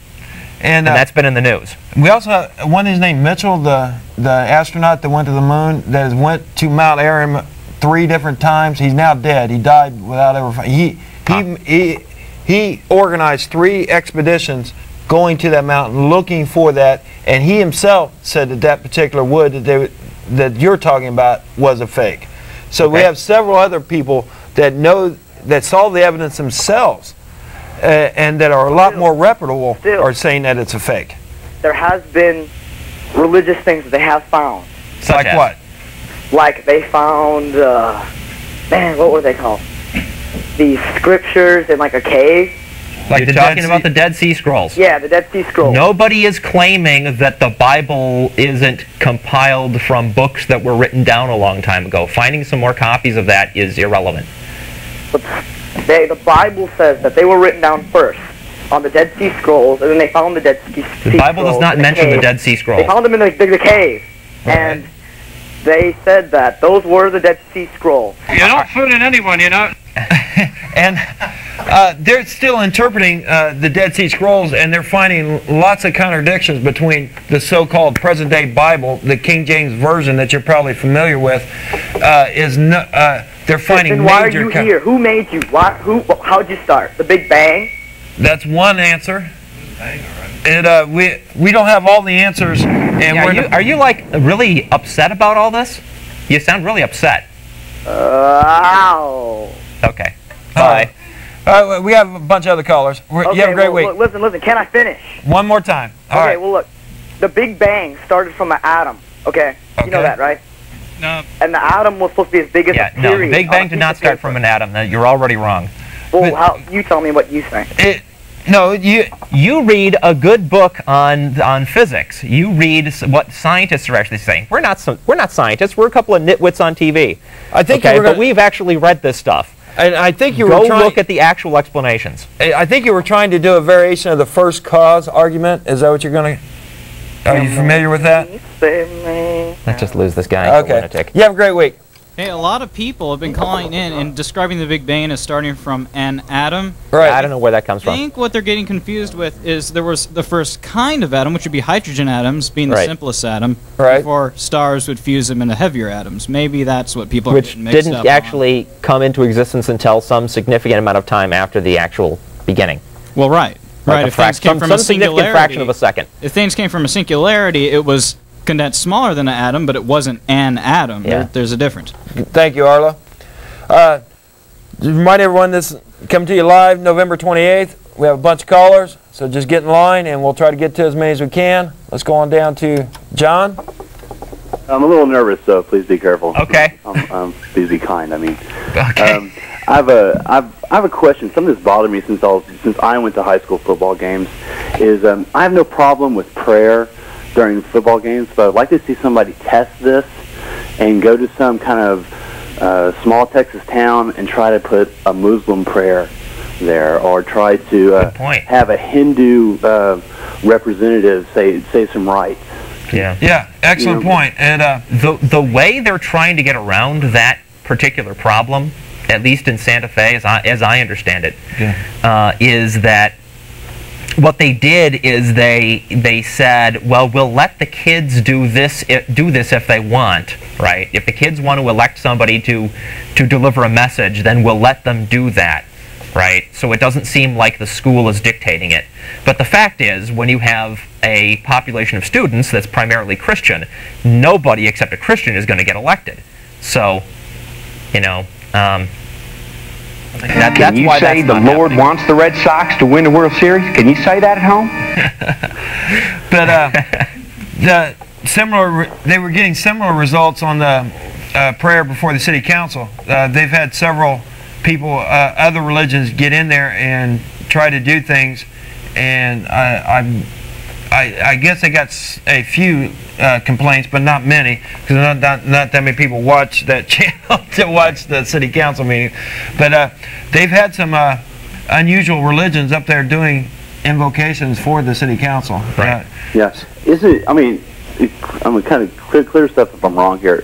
And that's been in the news. We also have one is named Mitchell, the astronaut that went to the moon, that went to Mount Ararat 3 different times. He's now dead. He died without ever. He organized 3 expeditions going to that mountain looking for that, and he himself said that that particular wood that you're talking about was a fake. So we have several other people that saw the evidence themselves, and that are a lot more reputable, are saying that it's a fake. There has been religious things that they have found. Like what? Like they found, man, what were they called? These scriptures in like a cave. Like you're talking about the Dead Sea Scrolls. Yeah, the Dead Sea Scrolls. Nobody is claiming that the Bible isn't compiled from books that were written down a long time ago. Finding some more copies of that is irrelevant. But the Bible says that they were written down first on the Dead Sea Scrolls, and then they found the Dead Sea Scrolls. The Bible does not mention the Dead Sea Scrolls. They found them in the cave, and they said that those were the Dead Sea Scrolls. You don't fool in anyone, you know. And they're still interpreting the Dead Sea Scrolls, and they're finding lots of contradictions between the so-called present-day Bible, the King James Version that you're probably familiar with. They're finding and why are you here? Who made you? How'd you start? The Big Bang? That's one answer. And we don't have all the answers. And are you like really upset about all this? You sound really upset. Ow. Okay. Bye. We have a bunch of other callers. You have a great week. Look, listen. Can I finish? One more time. All right. Well, look. The Big Bang started from an atom. Okay. You know that, right? No. And the atom was supposed to be as big as a period. No, the Big Bang did not start from an atom. You're already wrong. Well, you tell me what you think. No, you read a good book on physics. You read what scientists are actually saying. We're not scientists. We're a couple of nitwits on TV. I think but we've actually read this stuff. And I think you were trying. Look at the actual explanations. I think you were trying to do a variation of the first cause argument. Is that what you're going to? Are you familiar with that? Let's just lose this guy. Okay. You have a great week. Hey, a lot of people have been calling in and describing the Big Bang as starting from an atom. Right. I don't know where that comes from. I think what they're getting confused with is there was the first kind of atom, which would be hydrogen atoms, being the simplest atom, before stars would fuse them into heavier atoms. Maybe that's what people are getting mixed up on. Which didn't actually come into existence until some significant amount of time after the actual beginning. Well, right. Like if things came from a significant fraction of a second. If things came from a singularity, it was condensed smaller than an atom, but it wasn't an atom. Yeah. There's a difference. Thank you, Arlo. Remind everyone this is coming to you live November 28th. We have a bunch of callers, so just get in line and we'll try to get to as many as we can. Let's go on down to John. I'm a little nervous, so please be careful. Okay. Please be kind. I mean, okay. I have a question. Something that's bothered me since I went to high school football games is I have no problem with prayer during football games, but I'd like to see somebody test this and go to some kind of small Texas town and try to put a Muslim prayer there, or try to have a Hindu representative say some rites. Yeah, excellent point. And the way they're trying to get around that particular problem, at least in Santa Fe, as I understand it, is that what they did is they said, well, we'll let the kids do this if they want, right? If the kids want to elect somebody to deliver a message, then we'll let them do that, right? So it doesn't seem like the school is dictating it. But the fact is, when you have a population of students that's primarily Christian, nobody except a Christian is going to get elected. So, you know, Can you say the Lord wants the Red Sox to win the World Series? Can you say that at home? But they were getting similar results on the prayer before the city council. They've had several people, other religions, get in there and try to do things, and I guess they got a few complaints, but not many, because not that many people watch that channel to watch the city council meeting. But they've had some unusual religions up there doing invocations for the city council. Right. Yes. Isn't it? I mean, I'm kind of clear stuff if I'm wrong here.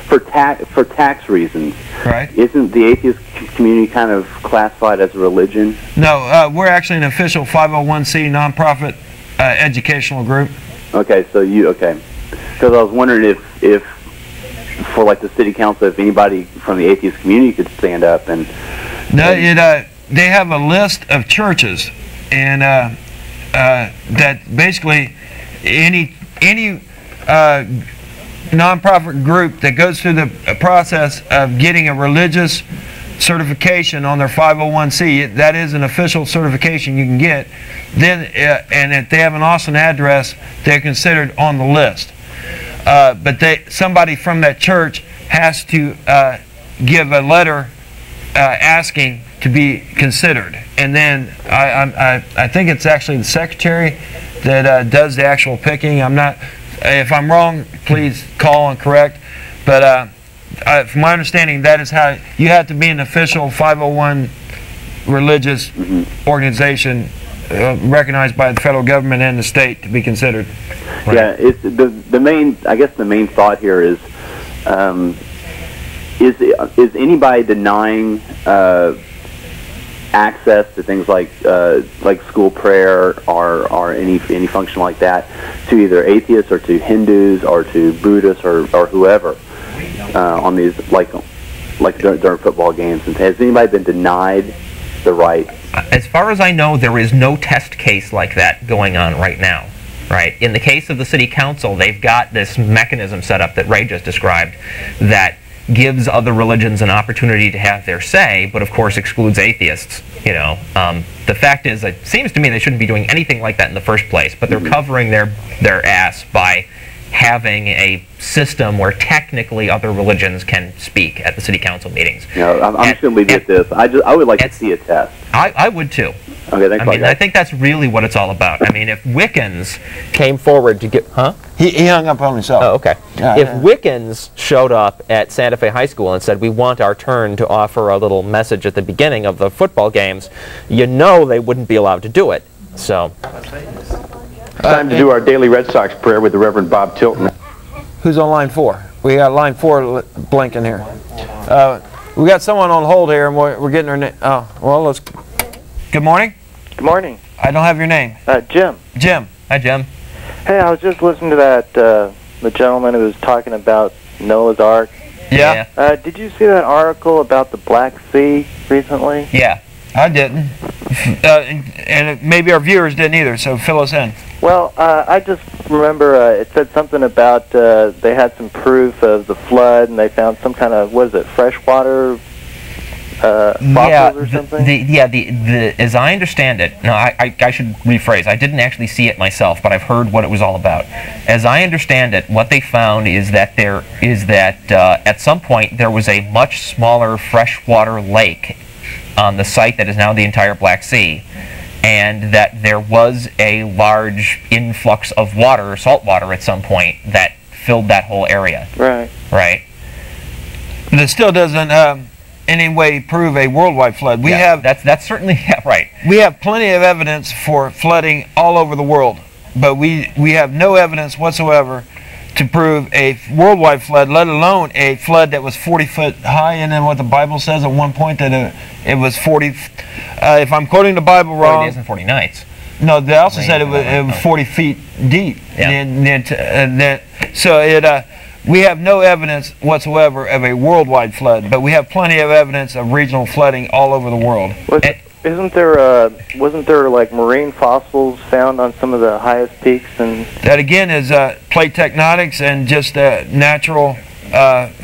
For tax reasons, right? Isn't the atheist community kind of classified as a religion? No, we're actually an official 501c nonprofit educational group. Okay, so because I was wondering if for like the city council, if anybody from the atheist community could stand up and. No, they have a list of churches, and that basically any nonprofit group that goes through the process of getting a religious certification on their 501c, that is an official certification you can get, then and if they have an Austin address, they're considered on the list. But somebody from that church has to give a letter asking to be considered, and then I think it's actually the secretary that does the actual picking. I'm not. If I'm wrong, please call and correct. But from my understanding, that is how you have to be an official 501 religious organization recognized by the federal government and the state to be considered. Right. Yeah, it's the main. I guess the main thought here is anybody denying access to things like school prayer or any function like that to either atheists or to Hindus or to Buddhists or whoever on these like during football games? And has anybody been denied the right? As far as I know, there is no test case like that going on right now. Right. In the case of the city council, they've got this mechanism set up that Ray just described that gives other religions an opportunity to have their say, but of course excludes atheists. You know, the fact is, it seems to me they shouldn't be doing anything like that in the first place, but they're covering their ass by having a system where technically other religions can speak at the city council meetings. No, I'm just going to leave you at this. I would like to see a test. I would too. Okay, thanks. I think that's really what it's all about. I mean, if Wiccans came forward to get, He hung up on himself. Oh, okay. If Wiccans showed up at Santa Fe High School and said, we want our turn to offer a little message at the beginning of the football games, you know they wouldn't be allowed to do it. So. Time to do our daily Red Sox prayer with the Reverend Bob Tilton. Who's on line 4? We got line 4 blinking here. We got someone on hold here, and we're getting her name. Oh, well, let's. Good morning. Good morning. I don't have your name. Jim. Jim. Hi, Jim. Hey, I was just listening to that the gentleman who was talking about Noah's Ark. Yeah. Did you see that article about the Black Sea recently? Yeah. I didn't. And maybe our viewers didn't either, so fill us in. Well, I just remember it said something about they had some proof of the flood, and they found some kind of, what is it, freshwater fossils or something? As I understand it, no, I should rephrase. I didn't actually see it myself, but I've heard what it was all about. As I understand it, what they found is that at some point there was a much smaller freshwater lake on the site that is now the entire Black Sea, and that there was a large influx of water, salt water, at some point that filled that whole area. Right. Right. But it still doesn't any way prove a worldwide flood. That's certainly right. We have plenty of evidence for flooding all over the world, but we have no evidence whatsoever to prove a worldwide flood, let alone a flood that was 40 foot high, and then what the Bible says at one point that it was 40. If I'm quoting the Bible wrong, 40 days and 40 nights. No, they also said it was 40 feet deep. Yeah. We have no evidence whatsoever of a worldwide flood, but we have plenty of evidence of regional flooding all over the world. Wasn't there like marine fossils found on some of the highest peaks? And that again is plate tectonics and just natural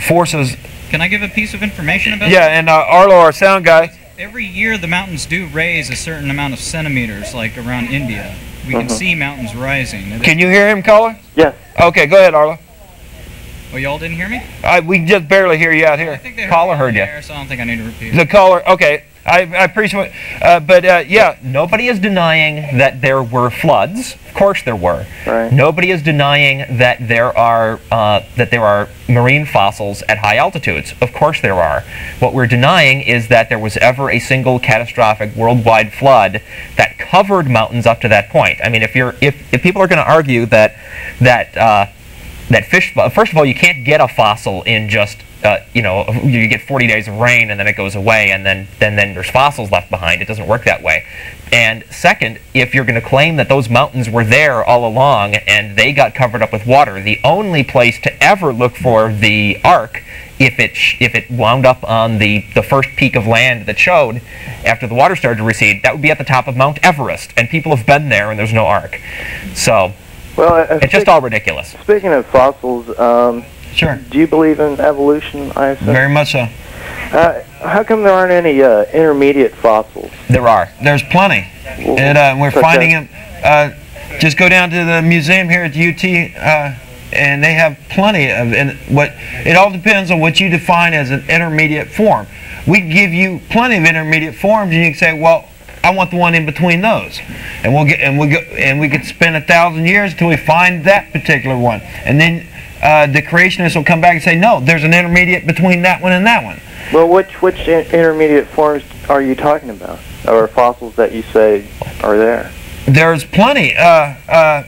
forces Can I give a piece of information about Yeah, that? and Arlo, our sound guy. Every year the mountains do raise a certain amount of centimeters, like around India. We can see mountains rising. Can you hear him, caller? Yes. Okay, go ahead, Arlo. Oh, y'all didn't hear me? We can just barely hear you out here. I think they Caller heard you. so I don't think I need to repeat. The caller, okay. I appreciate it. Yeah. Nobody is denying that there were floods. Of course there were. Right. Nobody is denying that there are marine fossils at high altitudes. Of course there are. What we're denying is that there was ever a single catastrophic worldwide flood that covered mountains up to that point. I mean, if people are going to argue that fish, first of all, you can't get a fossil in just you get 40 days of rain and then it goes away and then there's fossils left behind. It doesn't work that way. And second, if you're going to claim that those mountains were there all along and they got covered up with water, the only place to ever look for the Ark, if it wound up on the first peak of land that showed after the water started to recede, that would be at the top of Mount Everest, and people have been there and there's no Ark. So it's just all ridiculous. Speaking of fossils, sure. Do you believe in evolution, I assume? Very much so. How come there aren't any intermediate fossils? There are. There's plenty. And we're finding them. Just go down to the museum here at the UT, and they have plenty of. It all depends on what you define as an intermediate form. We give you plenty of intermediate forms, and you can say, well, I want the one in between those, and we could spend 1,000 years until we find that particular one, and then the creationists will come back and say, no, there's an intermediate between that one and that one. Well, which intermediate forms are you talking about, or fossils that you say are there? There's plenty, and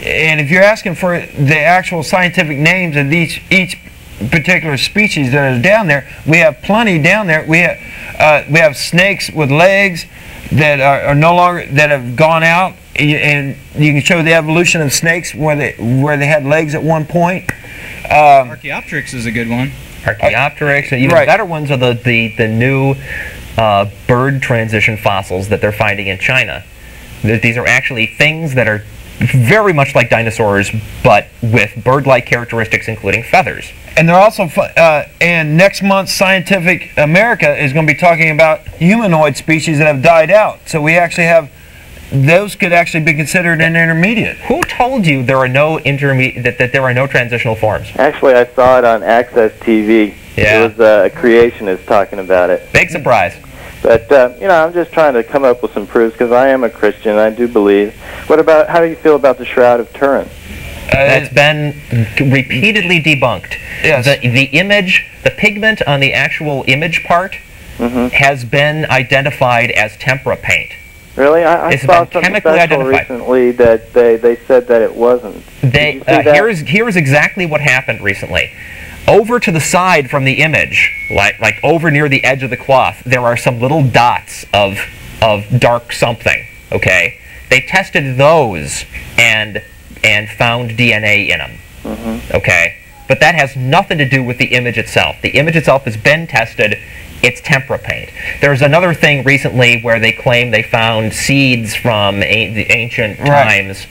if you're asking for the actual scientific names of each particular species that is down there, we have plenty down there. We have snakes with legs that are no longer, that have gone out, and you can show the evolution of snakes where they had legs at one point. Archaeopteryx is a good one. Archaeopteryx, and even better ones are the new bird transition fossils that they're finding in China. These are actually things that are very much like dinosaurs, but with bird-like characteristics, including feathers. And they're also, and next month, Scientific America is going to be talking about humanoid species that have died out. So we actually have, those could actually be considered an intermediate. Who told you there are no that there are no transitional forms? Actually, I saw it on Access TV. Yeah. It was a creationist talking about it. Big surprise. But, I'm just trying to come up with some proofs, because I am a Christian, I do believe. How do you feel about the Shroud of Turin? It's been repeatedly debunked. Yes. The image, the pigment on the actual image part has been identified as tempera paint. Really? I saw something special recently that they said that it wasn't. Here's exactly what happened recently. Over to the side from the image, like over near the edge of the cloth, there are some little dots of dark something. Okay, they tested those and found DNA in them. Okay, but that has nothing to do with the image itself. The image itself has been tested. It's tempera paint. There's another thing recently where they claim they found seeds from the ancient times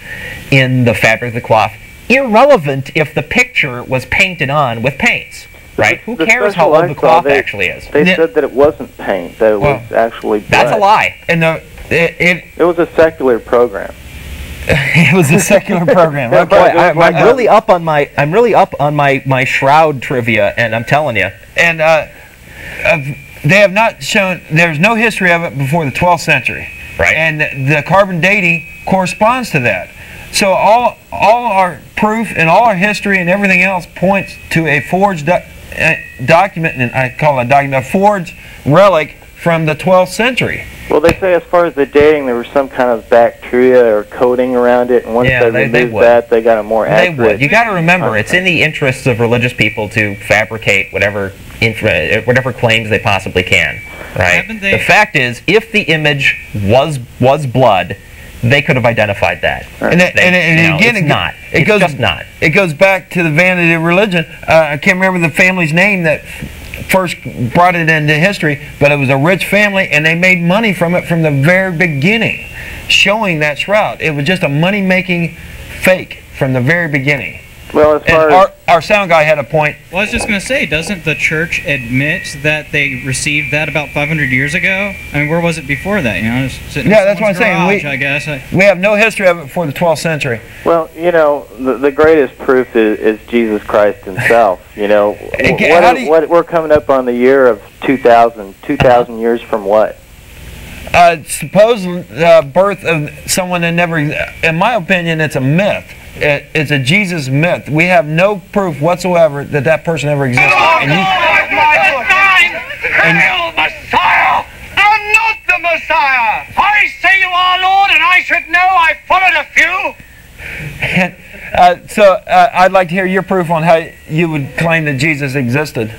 in the fabric of the cloth. Irrelevant if the picture was painted on with paints, right? Who cares how old the cloth actually is? They said that it wasn't paint, that it was actually blood. That's a lie. And it was a secular program. It was a secular program. Okay. I'm really up on my Shroud trivia, and I'm telling you. And they have not shown. There's no history of it before the 12th century. Right. And the carbon dating corresponds to that. So all our proof and all our history and everything else points to a forged document, and I call it a document, a forged relic from the 12th century. Well, they say as far as the dating, there was some kind of bacteria or coating around it, and once they removed that, they got a more accurate... They would. You got to remember, it's in the interests of religious people to fabricate whatever claims they possibly can, right? The fact is, if the image was blood, they could have identified that. And again, it's just not. It goes back to the vanity of religion. I can't remember the family's name that first brought it into history, but it was a rich family, and they made money from it from the very beginning, showing that shroud. It was just a money-making fake from the very beginning. Well, as far as our sound guy had a point. Well, I was just going to say, doesn't the church admit that they received that about 500 years ago? I mean, where was it before that? You know, just sitting in that's what I'm saying. Garage, I guess. We have no history of it before the 12th century. Well, you know, the greatest proof is Jesus Christ himself. You know, what we're coming up on the year of 2000 years from what? Supposed birth of someone that never, in my opinion, it's a myth. It's a Jesus myth. We have no proof whatsoever that that person ever existed. Hail Messiah! I'm not the Messiah! I say you are Lord, and I should know I followed a few. So I'd like to hear your proof on how you would claim that Jesus existed.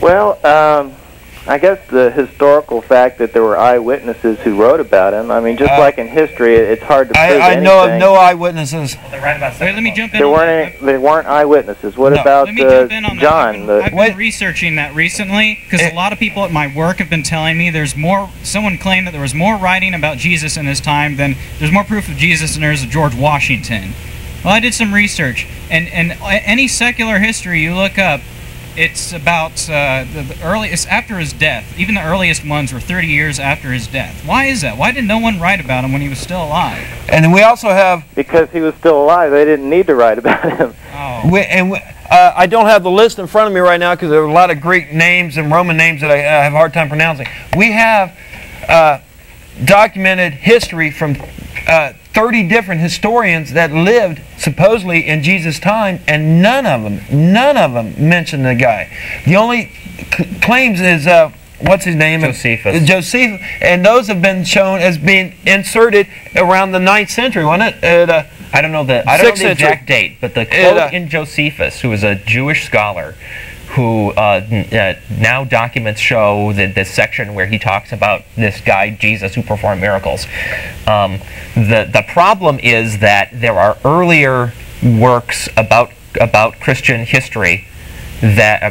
Well, I guess the historical fact that there were eyewitnesses who wrote about him. I mean, just like in history, it's hard to prove anything. I know of no eyewitnesses. Let me jump in. There weren't eyewitnesses. What about John? I've been researching that recently because a lot of people at my work have been telling me there's more. Someone claimed that there was more writing about Jesus in his time than there's more proof of Jesus than there is of George Washington. Well, I did some research, and any secular history you look up, it's about the earliest after his death. Even the earliest ones were 30 years after his death. Why is that? Why did no one write about him when he was still alive? And then we also have... Because he was still alive, they didn't need to write about him. Oh. I don't have the list in front of me right now because there are a lot of Greek names and Roman names that I have a hard time pronouncing. We have documented history from 30 different historians that lived supposedly in Jesus' time, and none of them mentioned the guy. The only claims is what's his name? Josephus. Josephus, and those have been shown as being inserted around the 9th century, wasn't it? I don't know the exact date, but the quote in Josephus, who was a Jewish scholar, who now documents show that this section where he talks about this guy Jesus who performed miracles. The problem is that there are earlier works about Christian history that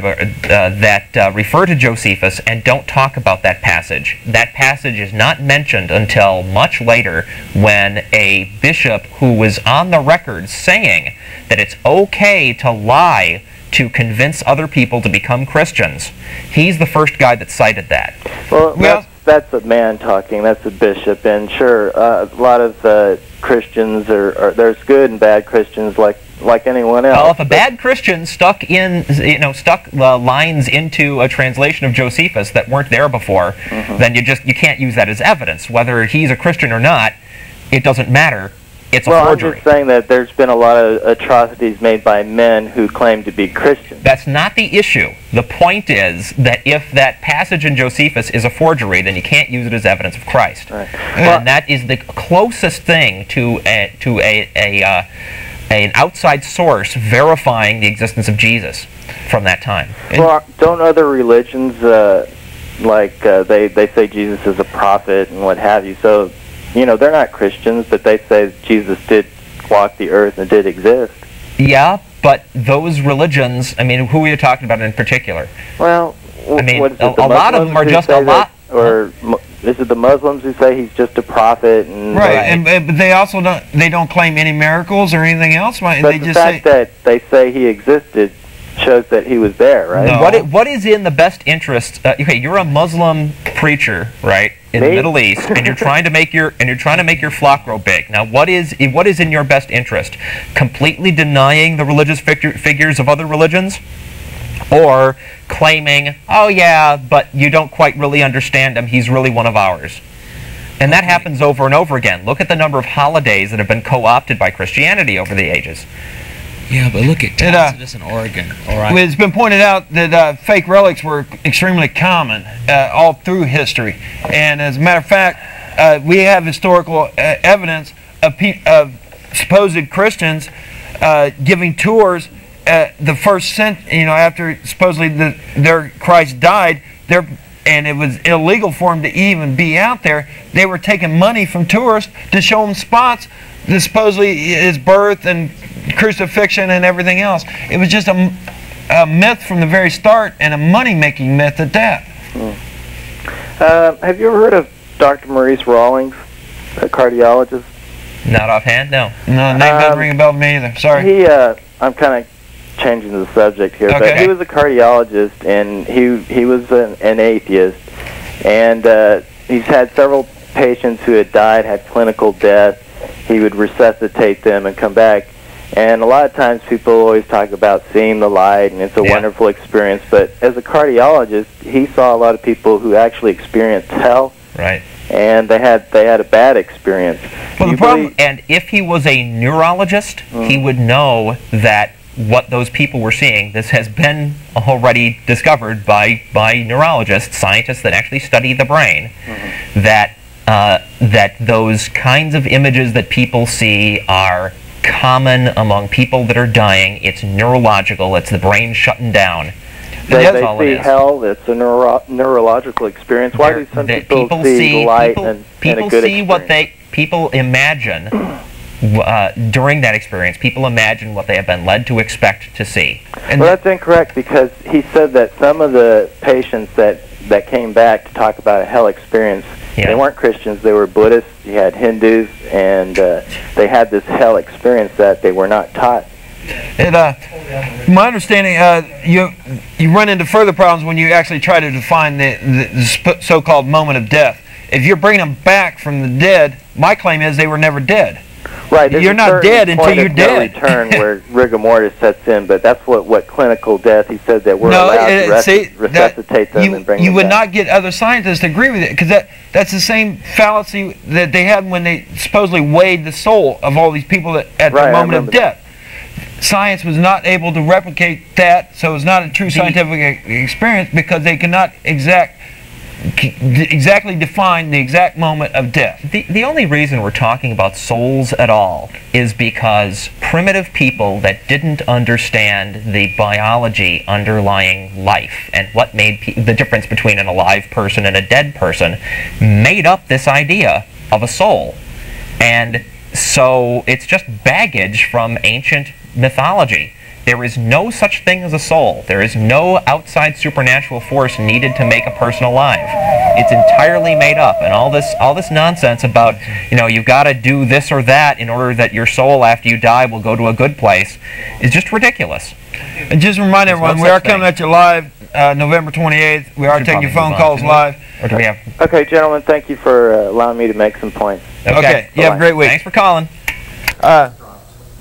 refer to Josephus and don't talk about that passage. That passage is not mentioned until much later, when a bishop who was on the record saying that it's okay to lie to convince other people to become Christians. He's the first guy that cited that. Well, that's a man talking. That's a bishop, and sure, a lot of Christians there's good and bad Christians like anyone else. Well, if a bad Christian stuck lines into a translation of Josephus that weren't there before, then you can't use that as evidence. Whether he's a Christian or not, it doesn't matter. It's a forgery. I'm just saying that there's been a lot of atrocities made by men who claim to be Christians. That's not the issue. The point is that if that passage in Josephus is a forgery, then you can't use it as evidence of Christ. Right. And that is the closest thing to an outside source verifying the existence of Jesus from that time. Well, don't other religions, they say Jesus is a prophet and what have you, so... You know, they're not Christians, but they say Jesus did walk the earth and did exist. Yeah, but those religions, I mean, who are you talking about in particular? Well, I mean, a lot of them are just a lot... Or is it the Muslims who say he's just a prophet? And right, but they also don't claim any miracles or anything else? But the fact that they say he existed shows that he was there, right? No. What is in the best interest? Okay, you're a Muslim preacher, right, in the Middle East, and you're trying to make your flock grow big. Now, what is in your best interest? Completely denying the religious figures of other religions, or claiming, oh yeah, but you don't quite really understand him. He's really one of ours. And that happens over and over again. Look at the number of holidays that have been co-opted by Christianity over the ages. Yeah, but look at Tacitus in Oregon. All right. It's been pointed out that fake relics were extremely common all through history. And as a matter of fact, we have historical evidence of supposed Christians giving tours the first after supposedly their Christ died, and it was illegal for them to even be out there. They were taking money from tourists to show them spots that supposedly his birth and crucifixion and everything else. It was just a myth from the very start, and a money-making myth at that. Have you ever heard of Dr. Maurice Rawlings, a cardiologist? Not offhand, no. No, name doesn't ring a bell to me either. Sorry. I'm kind of changing the subject here, Okay. but he was a cardiologist, and he was an atheist, and he's had several patients who had died, had clinical death. He would resuscitate them and come back. And a lot of times people always talk about seeing the light, and it's a wonderful experience. But as a cardiologist, he saw a lot of people who actually experienced hell. Right. And they had a bad experience. Well, the problem, and if he was a neurologist, he would know that what those people were seeing, this has been already discovered by neurologists, scientists that actually study the brain, that those kinds of images that people see are common among people that are dying. It's neurological. It's the brain shutting down. They see hell. It's a neurological experience. Why do some people see the light and a good experience? People imagine during that experience. People imagine what they have been led to expect to see. And well, that's incorrect, because he said that some of the patients that came back to talk about a hell experience, they weren't Christians, they were Buddhists, you had Hindus, and they had this hell experience that they were not taught. My understanding, you run into further problems when you actually try to define the so-called moment of death. If you're bringing them back from the dead, my claim is they were never dead. Right, you're not dead until you're dead. Return where rigor mortis sets in, but that's what clinical death. He said that we're allowed to resuscitate them and bring them back. You would not get other scientists to agree with it, because that's the same fallacy that they had when they supposedly weighed the soul of all these people at the moment of death. Science was not able to replicate that, so it's not a true scientific experience, because they cannot exactly define the exact moment of death. The only reason we're talking about souls at all is because primitive people that didn't understand the biology underlying life and what made the difference between an alive person and a dead person made up this idea of a soul. And so it's just baggage from ancient mythology. There is no such thing as a soul. There is no outside supernatural force needed to make a person alive. It's entirely made up, and all this nonsense about, you've got to do this or that in order that your soul after you die will go to a good place is just ridiculous. And just remind everyone, we are coming at you live November 28th. We are taking your phone calls live. Or do we have? Okay, gentlemen, thank you for allowing me to make some points. Okay, you have a great week. Thanks for calling.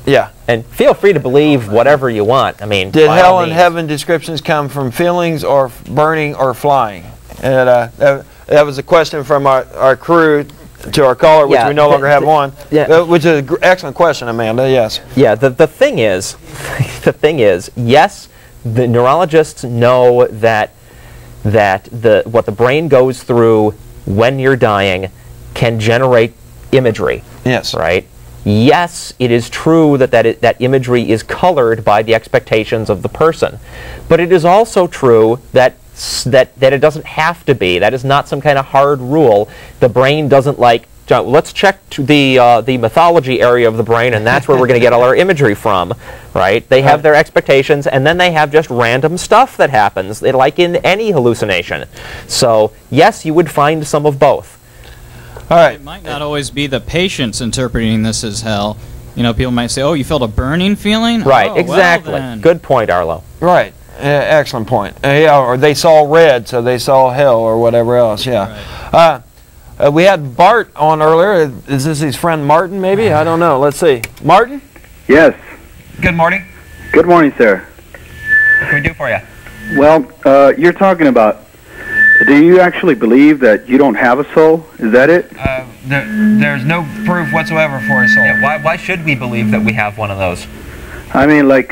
Yeah. And feel free to believe whatever you want. I mean, did hell and heaven descriptions come from feelings or burning or flying? And that was a question from our crew to our caller, which we no longer have on. Which is an excellent question, Amanda. Yes. Yeah. The thing is, yes, the neurologists know that what the brain goes through when you're dying can generate imagery. Yes. Right. Yes, it is true that imagery is colored by the expectations of the person, but it is also true that it doesn't have to be. That is not some kind of hard rule. The brain doesn't let's check to the mythology area of the brain, and that's where we're going to get all our imagery from, right? They have their expectations, and then they have just random stuff that happens, like in any hallucination. So yes, you would find some of both. All right. It might not always be the patients interpreting this as hell. People might say, "Oh, you felt a burning feeling?" Right, oh, exactly. Well, good point, Arlo. Right, excellent point. Or they saw red, so they saw hell, or whatever else. Yeah. Right. We had Bart on earlier. Is this his friend Martin? Maybe, I don't know. Let's see. Martin. Yes. Good morning. Good morning, sir. What can we do for you? Well, you're talking about. Do you actually believe that you don't have a soul? Is that it? There's no proof whatsoever for a soul. Yeah, why should we believe that we have one of those? I mean, I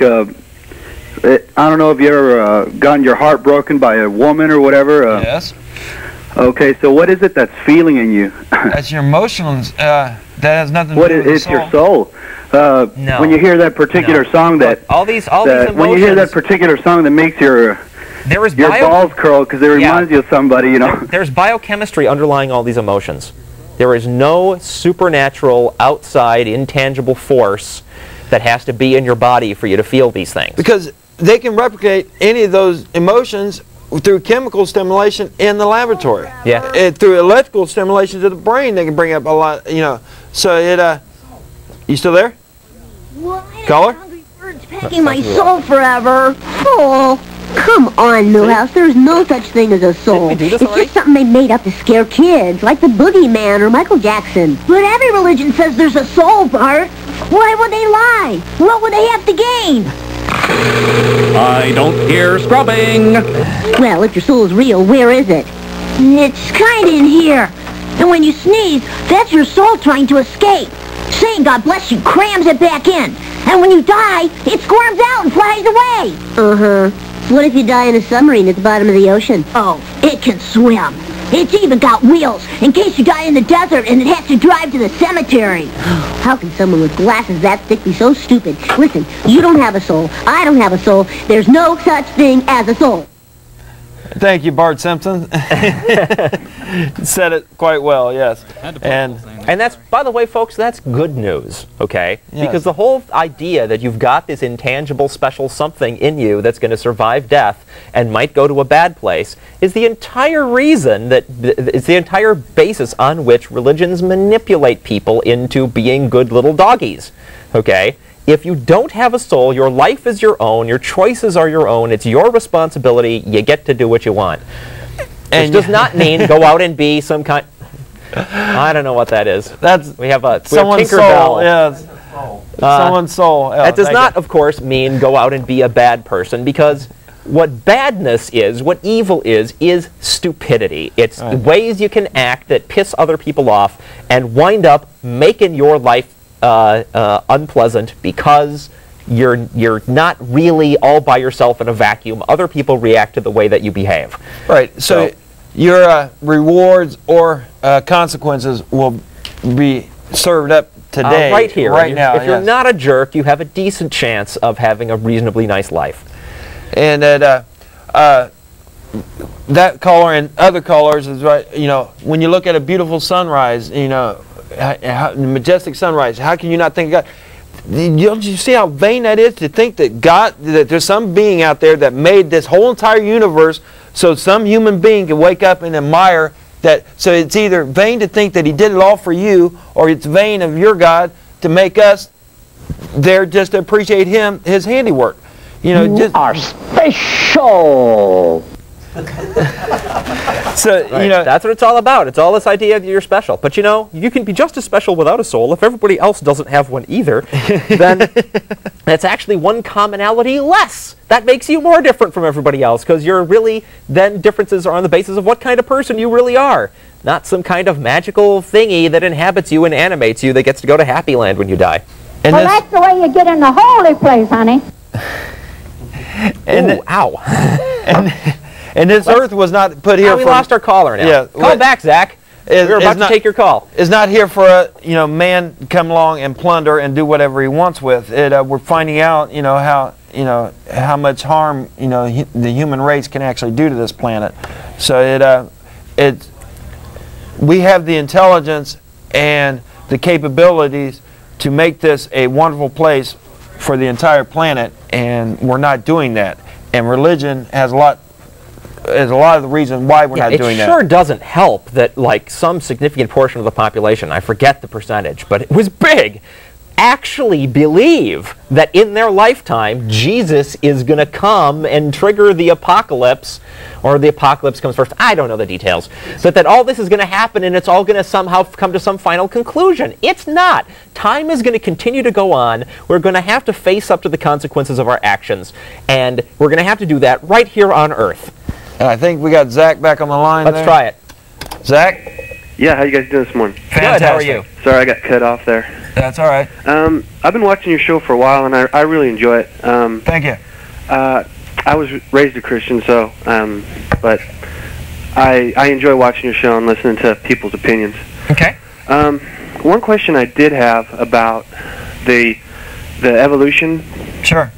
don't know if you ever gotten your heart broken by a woman or whatever. Yes. Okay, so what is it that's feeling in you? That's your emotions. That has nothing to do with the soul. It's your soul. No. When you hear that particular song all these emotions, when you hear that particular song that makes your balls curl because it reminds you of somebody, There's biochemistry underlying all these emotions. There is no supernatural, outside, intangible force that has to be in your body for you to feel these things. Because they can replicate any of those emotions through chemical stimulation in the laboratory. Yeah. Through electrical stimulation to the brain, they can bring up a lot, So you still there? Caller? packing my soul forever. Oh, come on, Millhouse. There's no such thing as a soul. It's just something they made up to scare kids, like the Boogeyman or Michael Jackson. But every religion says there's a soul, Bart. Why would they lie? What would they have to gain? I don't hear scrubbing. Well, if your soul is real, where is it? It's kind of in here. And when you sneeze, that's your soul trying to escape. Saying God bless you crams it back in. And when you die, it squirms out and flies away. Uh-huh. What if you die in a submarine at the bottom of the ocean? Oh, it can swim. It's even got wheels, in case you die in the desert and it has to drive to the cemetery. How can someone with glasses that thick be so stupid? Listen, you don't have a soul. I don't have a soul. There's no such thing as a soul. Thank you, Bart Simpson. Said it quite well, yes. And that's, by the way, folks, that's good news, okay? Yes. Because the whole idea that you've got this intangible, special something in you that's going to survive death and might go to a bad place is the entire reason that it's the entire basis on which religions manipulate people into being good little doggies, okay? If you don't have a soul, your life is your own, your choices are your own, it's your responsibility, you get to do what you want. Which does not mean go out and be some kind... I don't know what that is. We have someone's soul. Yes. Someone's soul. Yeah, that does not, of course, mean go out and be a bad person, because what badness is, what evil is stupidity. It's ways you can act that piss other people off and wind up making your life unpleasant because you're not really all by yourself in a vacuum. Other people react to the way that you behave. Right. So your rewards or consequences will be served up today, right here, right now. If you're not a jerk, you have a decent chance of having a reasonably nice life. And that that color and other colors is right. You know, when you look at a beautiful sunrise, you know, majestic sunrise, how can you not think of God? Don't you see how vain that is to think that that there's some being out there that made this whole entire universe so some human being can wake up and admire that? So it's either vain to think that he did it all for you, or it's vain of your God to make us there just to appreciate him, his handiwork. You know, you are special. So, right. You know, that's what it's all about. It's all this idea that you're special. But you know, you can be just as special without a soul. If everybody else doesn't have one either, then that's actually one commonality less. That makes you more different from everybody else, because you're really, then differences are on the basis of what kind of person you really are, not some kind of magical thingy that inhabits you and animates you that gets to go to Happy Land when you die. And well, that's the way you get in the holy place, honey. And ooh, ow. And this earth was not put here we for... lost our caller now. Yeah, call back, Zach. We're about to take your call. It's not here for a man to come along and plunder and do whatever he wants with it. We're finding out how much harm the human race can actually do to this planet. So we have the intelligence and the capabilities to make this a wonderful place for the entire planet, and we're not doing that. And religion has a lot of the reason why we're not doing that. It sure doesn't help that like some significant portion of the population, I forget the percentage, but it was big, actually believe that in their lifetime Jesus is going to come and trigger the apocalypse, or the apocalypse comes first. I don't know the details. But that all this is going to happen and it's all going to somehow come to some final conclusion. It's not. Time is going to continue to go on. We're going to have to face up to the consequences of our actions, and we're going to have to do that right here on Earth. And I think we got Zach back on the line. Let's try it. Zach? Yeah, how you guys doing this morning? Fantastic. Good, how are you? Sorry I got cut off there. That's all right. I've been watching your show for a while, and I really enjoy it. Thank you. I was raised a Christian, so, but I enjoy watching your show and listening to people's opinions. Okay. One question I did have about the evolution. Sure.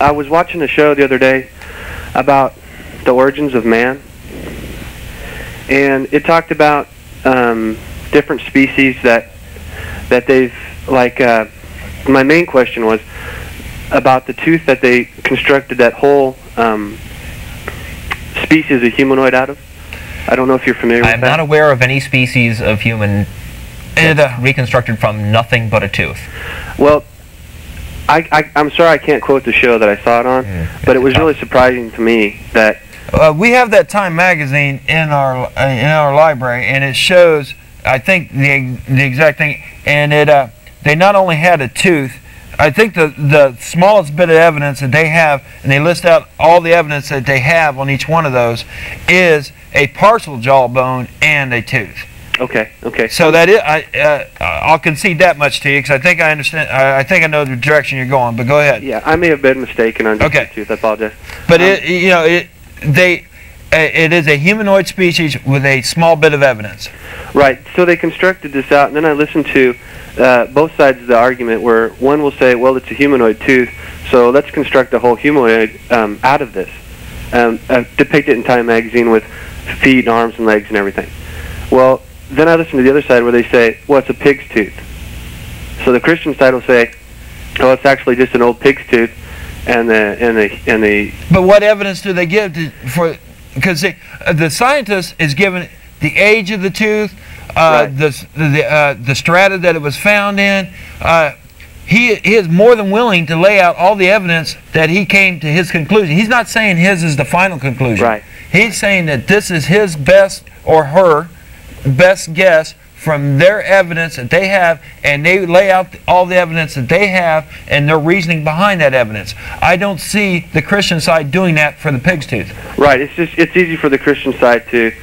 I was watching a show the other day about the origins of man, and it talked about different species that they've, like, my main question was about the tooth that they constructed that whole species of humanoid out of. I don't know if you're familiar with that. I'm not aware of any species of human reconstructed from nothing but a tooth. Well, I'm sorry I can't quote the show that I saw it on, but it was really surprising to me that we have that Time magazine in our library, and it shows, I think, the exact thing. And they not only had a tooth. I think the smallest bit of evidence that they have, and they list out all the evidence that they have on each one of those, is a partial jawbone and a tooth. Okay. So that is, I'll concede that much to you, because I think I understand. I think I know the direction you're going. But go ahead. Yeah, I may have been mistaken on just the tooth. I apologize. But it is a humanoid species with a small bit of evidence. Right. So they constructed this out, and then I listened to both sides of the argument, where one will say, well, it's a humanoid tooth, so let's construct a whole humanoid out of this. Depict it in Time magazine with feet and arms and legs and everything. Well, then I listen to the other side where they say, well, it's a pig's tooth. So the Christian side will say, oh, it's actually just an old pig's tooth, and the. But what evidence do they give for? Because the scientist is given the age of the tooth, the strata that it was found in. He is more than willing to lay out all the evidence that he came to his conclusion. He's not saying his is the final conclusion. Right. He's saying that this is his best or her best guess from their evidence that they have, and they lay out all the evidence that they have and their reasoning behind that evidence. I don't see the Christian side doing that for the pig's tooth. Right. It's easy for the Christian side to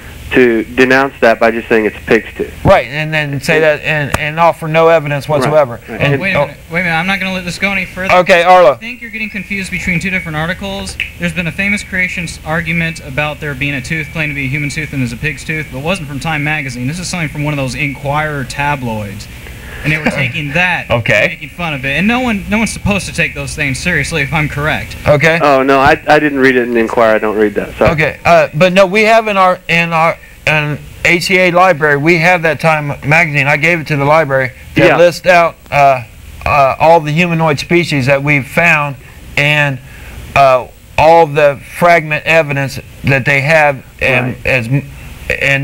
denounce that by just saying it's a pig's tooth. Right, and then say that and offer no evidence whatsoever. Right. And, wait a minute, I'm not going to let this go any further. Okay, Arlo. I think you're getting confused between two different articles. There's been a famous creationist argument about there being a tooth claimed to be a human tooth and is a pig's tooth, but it wasn't from Time magazine. This is something from one of those Inquirer tabloids. And they were taking that, making fun of it. And no one's supposed to take those things seriously, if I'm correct. Okay. Oh no, I didn't read it in Inquirer. I don't read that. Sorry. Okay, but no, we have in our ACA library, we have that Time magazine. I gave it to the library that lists out all the humanoid species that we've found and all the fragment evidence that they have, and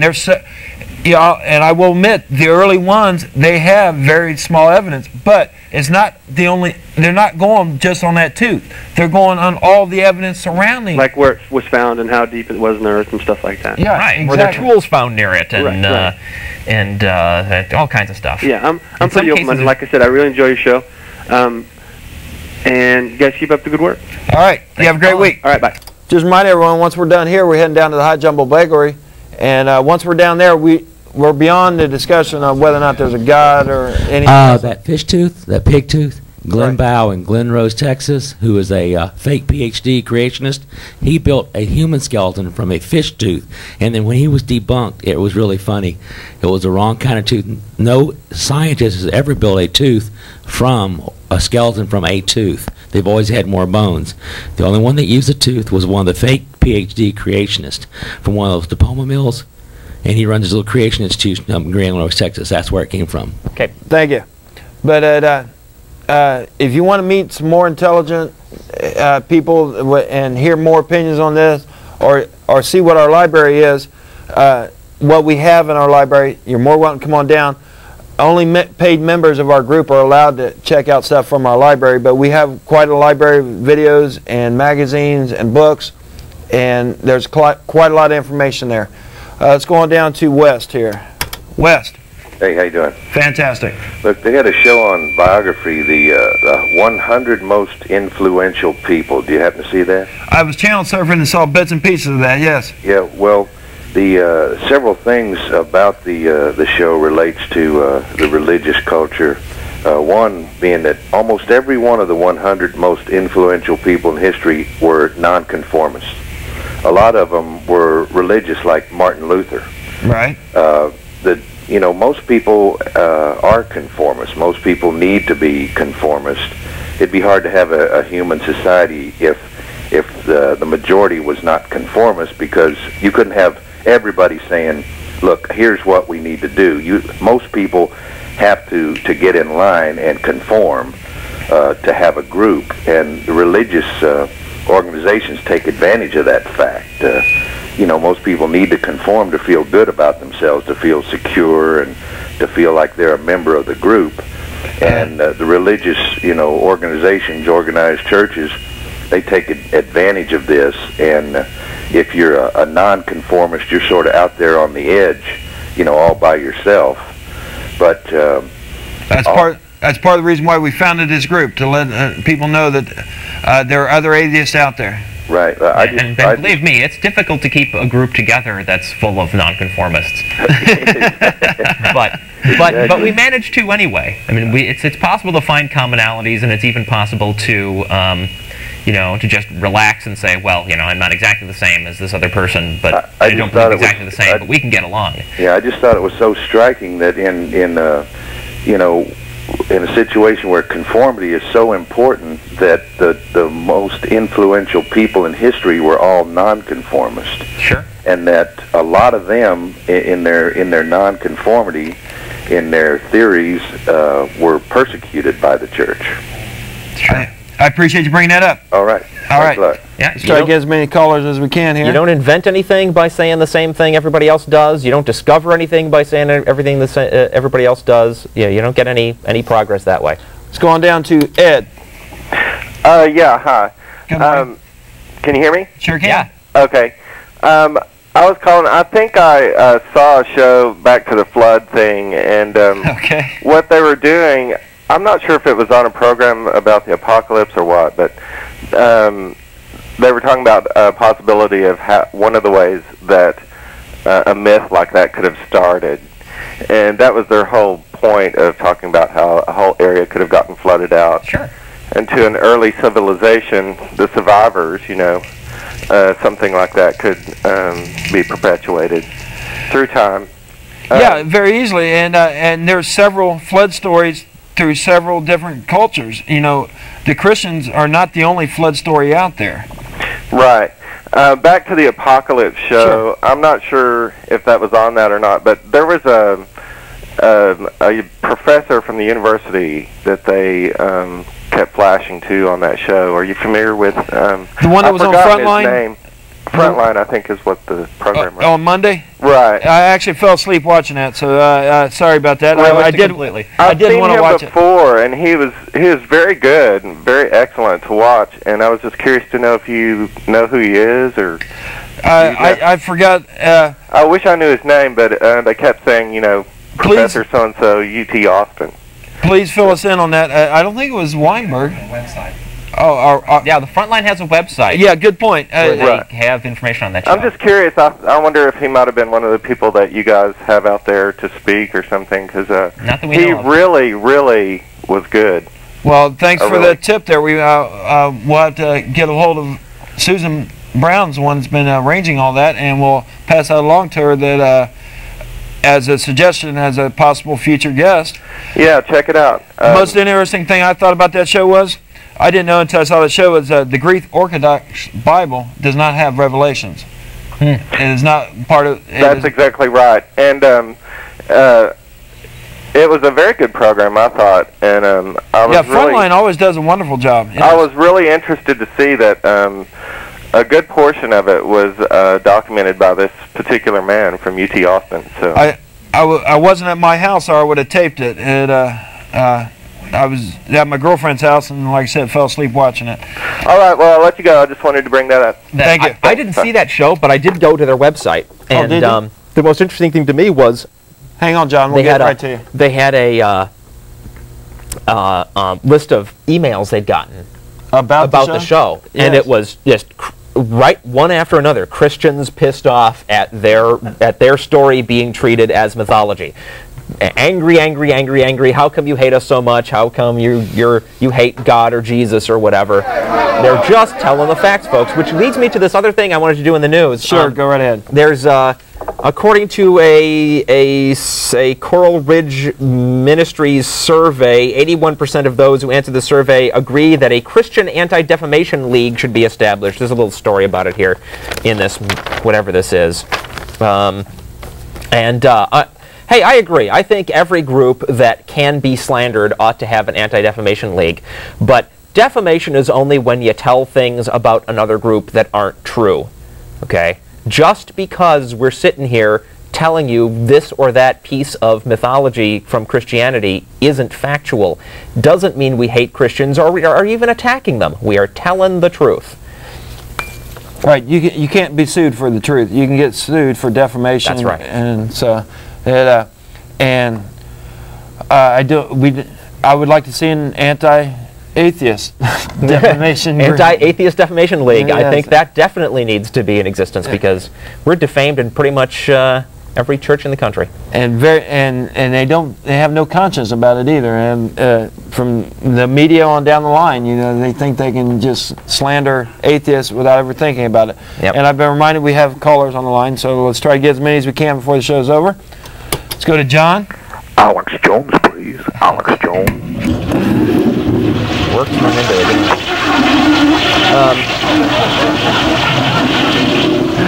there's. Yeah, and I will admit, the early ones, they have very small evidence, but it's not the only, they're not going just on that tooth. They're going on all the evidence surrounding. Like where it was found and how deep it was in the earth and stuff like that. Yeah, right. Exactly. Were there tools found near it and all kinds of stuff. Yeah, I'm pretty open-minded. Like I said, I really enjoy your show. And you guys keep up the good work. All right. You have a great week. All right, bye. Just remind everyone, once we're done here, we're heading down to the High Jumbo Bakery. And once we're down there, we're beyond the discussion of whether or not there's a God or anything. That fish tooth, that pig tooth, Glenn Bow in Glen Rose, Texas, who is a fake PhD creationist, he built a human skeleton from a fish tooth. And then when he was debunked, it was really funny. It was the wrong kind of tooth. No scientist has ever built a tooth from a skeleton from a tooth. They've always had more bones. The only one that used a tooth was one of the fake PhD creationists from one of those diploma mills. And he runs his little creation institute in Glen Rose, Texas. That's where it came from. Okay, thank you. But if you want to meet some more intelligent people and hear more opinions on this, or see what our library is, what we have in our library, you're more welcome to come on down. Only paid members of our group are allowed to check out stuff from our library, but we have quite a library of videos and magazines and books, and there's quite a lot of information there. Let's go on down to West here. West. Hey, how you doing? Fantastic. Look, they had a show on biography, the 100 most influential people. Do you happen to see that? I was channel surfing and saw bits and pieces of that, yes. Yeah, well, the several things about the show relates to the religious culture. One being that almost every one of the 100 most influential people in history were nonconformists. A lot of them were religious, like Martin Luther. Right. Most people are conformists. Most people need to be conformist. It'd be hard to have a human society if the majority was not conformist, because you couldn't have everybody saying, "Look, here's what we need to do." Most people have to get in line and conform to have a group, and the religious organizations take advantage of that fact. Most people need to conform to feel good about themselves, to feel secure, and to feel like they're a member of the group. And the religious, organizations, organized churches, they take advantage of this. And if you're a nonconformist, you're sort of out there on the edge, all by yourself. But that's part of the reason why we founded this group, to let people know that there are other atheists out there. Right. And believe me, it's difficult to keep a group together that's full of nonconformists. but we manage to anyway. I mean, it's possible to find commonalities, and it's even possible to to just relax and say, well, I'm not exactly the same as this other person, but I don't believe exactly the same, but we can get along. Yeah, I just thought it was so striking that in a situation where conformity is so important, that the most influential people in history were all nonconformists. Sure. And that a lot of them, in their nonconformity, in their theories, were persecuted by the church. Sure. I appreciate you bringing that up. All right. All right. Yeah, let's try to get as many callers as we can here. You don't invent anything by saying the same thing everybody else does. You don't discover anything by saying everything everybody else does. Yeah, you don't get any progress that way. Let's go on down to Ed. Yeah, hi. Can you hear me? Sure can. Yeah. Okay. I was calling. I think I saw a show Back to the Flood thing, and what they were doing, I'm not sure if it was on a program about the apocalypse or what, but they were talking about a possibility of one of the ways that a myth like that could have started. And that was their whole point of talking about how a whole area could have gotten flooded out. Sure. And to an early civilization, the survivors, something like that could be perpetuated through time. Yeah, very easily. And there's several flood stories through several different cultures. The Christians are not the only flood story out there. Right. Back to the Apocalypse show. Sure. I'm not sure if that was on that or not, but there was a professor from the university that they kept flashing to on that show. Are you familiar with the one that was on Frontline? Frontline, I think, is what the program was. On Monday? Right. I actually fell asleep watching that, so sorry about that. I did want to watch it. I've seen him before, and he was very good and very excellent to watch. And I was just curious to know if you know who he is, or I forgot. I wish I knew his name, but they kept saying, Professor so and so, UT Austin. Please fill us in on that. I don't think it was Weinberg. Website. Oh, yeah, the Frontline has a website. Yeah, good point. Where they have information on that show. I'm just curious. I wonder if he might have been one of the people that you guys have out there to speak or something, because he really, really was good. Well, thanks for the tip there. We'll have to get a hold of Susan Brown's one that's been arranging all that, and we'll pass that along to her that as a suggestion as a possible future guest. Yeah, check it out. The most interesting thing I thought about that show was, I didn't know until I saw the show, was the Greek Orthodox Bible does not have revelations. It is not part of... That's exactly right. And it was a very good program, I thought. And I was Frontline always does a wonderful job. I was really interested to see that a good portion of it was documented by this particular man from UT Austin. So I wasn't at my house, or I would have taped it. I was at my girlfriend's house, and like I said, fell asleep watching it. All right, well, I'll let you go. I just wanted to bring that up. Thank you. I didn't see that show, but I did go to their website. And did you? The most interesting thing to me was... Hang on, John. We'll get right to you. They had a list of emails they'd gotten about the show. Yes. And it was just right one after another. Christians pissed off at their story being treated as mythology. Angry, angry, angry, angry. How come you hate us so much? How come you hate God or Jesus or whatever? They're just telling the facts, folks. Which leads me to this other thing I wanted to do in the news. Sure, go right ahead. There's according to a Coral Ridge Ministries survey, 81% of those who answered the survey agree that a Christian Anti-Defamation League should be established. There's a little story about it here in this, whatever this is. Hey, I agree. I think every group that can be slandered ought to have an anti-defamation league. But defamation is only when you tell things about another group that aren't true. Okay? Just because we're sitting here telling you this or that piece of mythology from Christianity isn't factual doesn't mean we hate Christians or we are even attacking them. We are telling the truth. Right. You can't be sued for the truth. You can get sued for defamation. That's right. And so, I would like to see an anti-atheist defamation group. Anti-atheist defamation league. Yes. I think that definitely needs to be in existence because we're defamed in pretty much every church in the country. And they have no conscience about it either. And from the media on down the line, you know, they think they can just slander atheists without ever thinking about it. Yep. And I've been reminded we have callers on the line, so let's try to get as many as we can before the show's over. Let's go to John. Alex Jones, please. Alex Jones. Worked him into it, didn't it?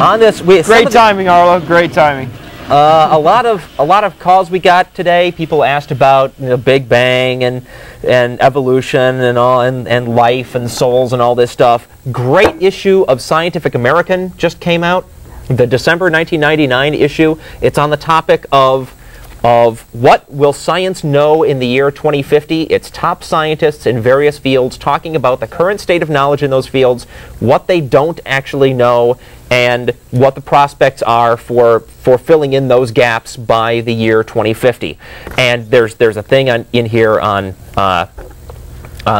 On this, great timing, Arlo. Great timing. A lot of calls we got today. People asked about Big Bang and evolution and all and life and souls and all this stuff. Great issue of Scientific American just came out. The December 1999 issue. It's on the topic of what will science know in the year 2050. It's top scientists in various fields talking about the current state of knowledge in those fields, what they don't actually know, and what the prospects are for filling in those gaps by the year 2050. And there's a thing in here on the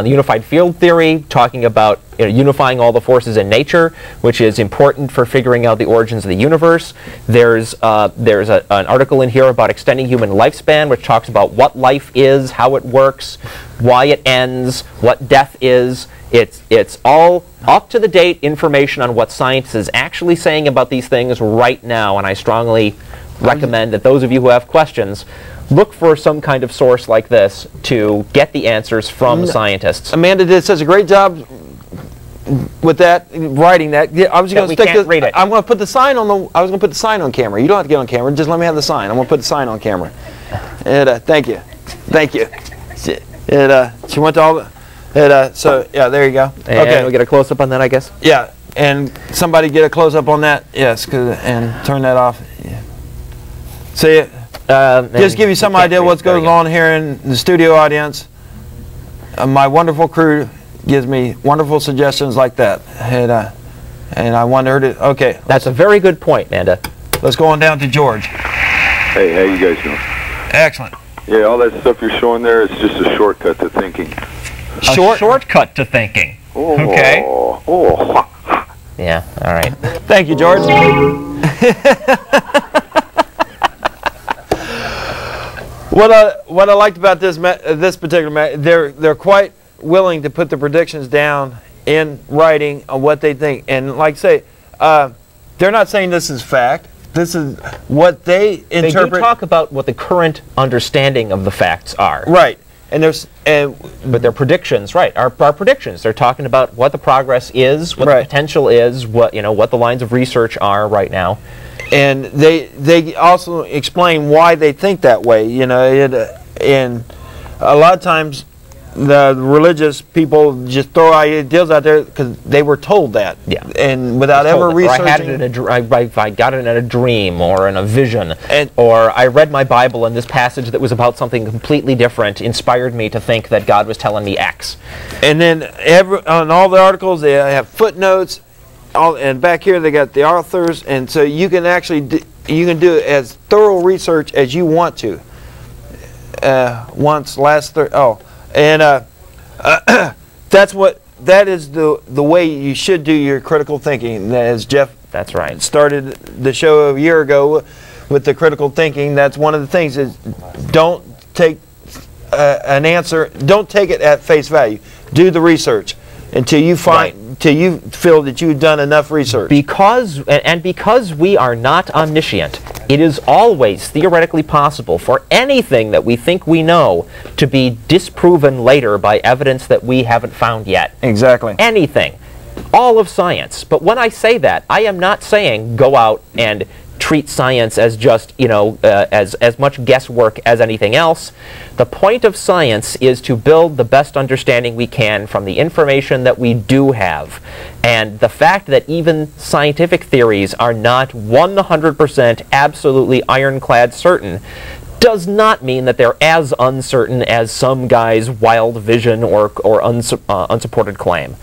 unified field theory, talking about unifying all the forces in nature, which is important for figuring out the origins of the universe. There's an article in here about extending human lifespan, which talks about what life is, how it works, why it ends, what death is. It's all up-to-the-date information on what science is actually saying about these things right now, and I strongly recommend that those of you who have questions look for some kind of source like this to get the answers from scientists. Amanda did such a great job with that, writing that. I was going to stick read it. I'm going to put the sign on the. I was going to put the sign on camera. You don't have to get on camera. Just let me have the sign. I'm going to put the sign on camera. And thank you. She went to all the. So yeah, there you go. And okay, we'll get a close up on that, I guess. Yeah, and somebody get a close up on that. Yes, and turn that off. Yeah. See it. Just give you some idea what's going on here in the studio audience. My wonderful crew gives me wonderful suggestions like that, and I want her to. Okay, that's a very good point, Amanda. Let's go on down to George. Hey, how you guys doing? Excellent. Yeah, all that stuff you're showing there is just a shortcut to thinking. A shortcut to thinking. Oh, okay. Oh. Yeah. All right. Thank you, George. What I liked about this particular they're quite willing to put the predictions down in writing on what they think, and like say they're not saying this is fact. This is what they interpret. They do talk about what the current understanding of the facts are. Right, but their predictions, right, are predictions. They're talking about what the progress is, what the potential is, what the lines of research are right now. And they also explain why they think that way. And a lot of times the religious people just throw ideas out there because they were told that. Yeah. And without ever researching. Or I had it I got it in a dream or in a vision. Or I read my Bible and this passage that was about something completely different inspired me to think that God was telling me X. And then on all the articles they have footnotes. And back here they got the authors, and so you can actually do as thorough research as you want to. That is the way you should do your critical thinking. As Jeff started the show a year ago with the critical thinking, that's one of the things is don't take an answer, don't take it at face value. Do the research until you feel that you've done enough research. Because we are not omniscient, it is always theoretically possible for anything that we think we know to be disproven later by evidence that we haven't found yet. Exactly. Anything. All of science. But when I say that, I am not saying go out and treat science as just, as much guesswork as anything else. The point of science is to build the best understanding we can from the information that we do have. And the fact that even scientific theories are not 100% absolutely ironclad certain does not mean that they're as uncertain as some guy's wild vision or unsupported claim.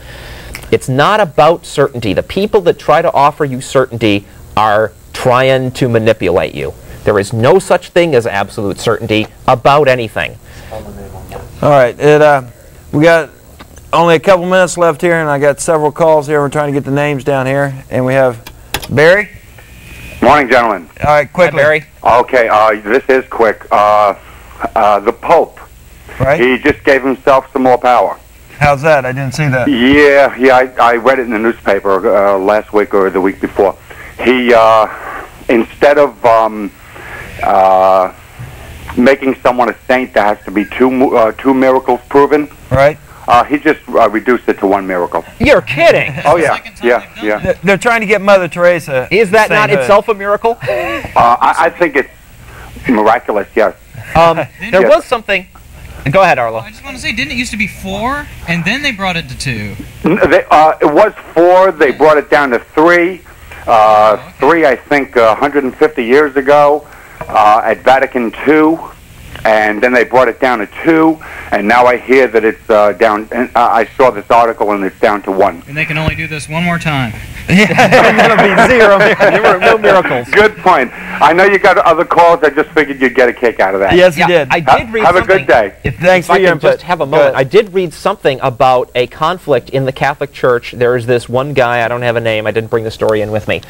It's not about certainty. The people that try to offer you certainty are trying to manipulate you. There is no such thing as absolute certainty about anything. All right, we got only a couple minutes left here, and I got several calls here. We're trying to get the names down here, and we have Barry. Morning, gentlemen. All right, quickly. Hi, Barry. Okay, this is quick. The Pope. Right. He just gave himself some more power. How's that? I didn't see that. Yeah, I read it in the newspaper last week or the week before. He, instead of making someone a saint, there has to be two miracles proven. Right. He just reduced it to one miracle. You're kidding. Oh, yeah. They're trying to get Mother Teresa. Is that not itself a miracle? I think it's miraculous, yes. There was something... Go ahead, Arlo. I just want to say, didn't it used to be 4, and then they brought it to 2? It was 4. They brought it down to 3. 3, I think, 150 years ago at Vatican II, and then they brought it down to 2, and now I hear that it's down. And I saw this article, and it's down to 1. And they can only do this one more time. That'll be 0. No miracles. Good point. I know you got other calls. I just figured you'd get a kick out of that. Yes, you did. I did read have something. a good day. Thanks for your input. Just have a moment. I did read something about a conflict in the Catholic Church. There is this one guy, I don't have a name, I didn't bring the story in with me,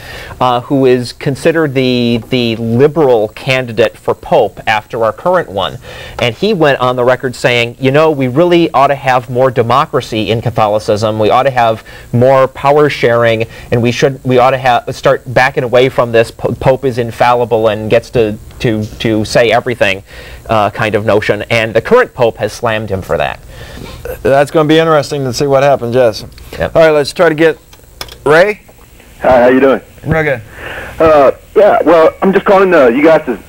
who is considered the liberal candidate for Pope after our current one. And he went on the record saying, we really ought to have more democracy in Catholicism. We ought to have more power sharing, and we ought to start backing away from this Pope is infallible and gets to say everything kind of notion. And the current Pope has slammed him for that. That's going to be interesting to see what happens, yes. Yep. All right, let's try to get Ray. Hi, how you doing? Real good. Yeah, well, I'm just calling you guys to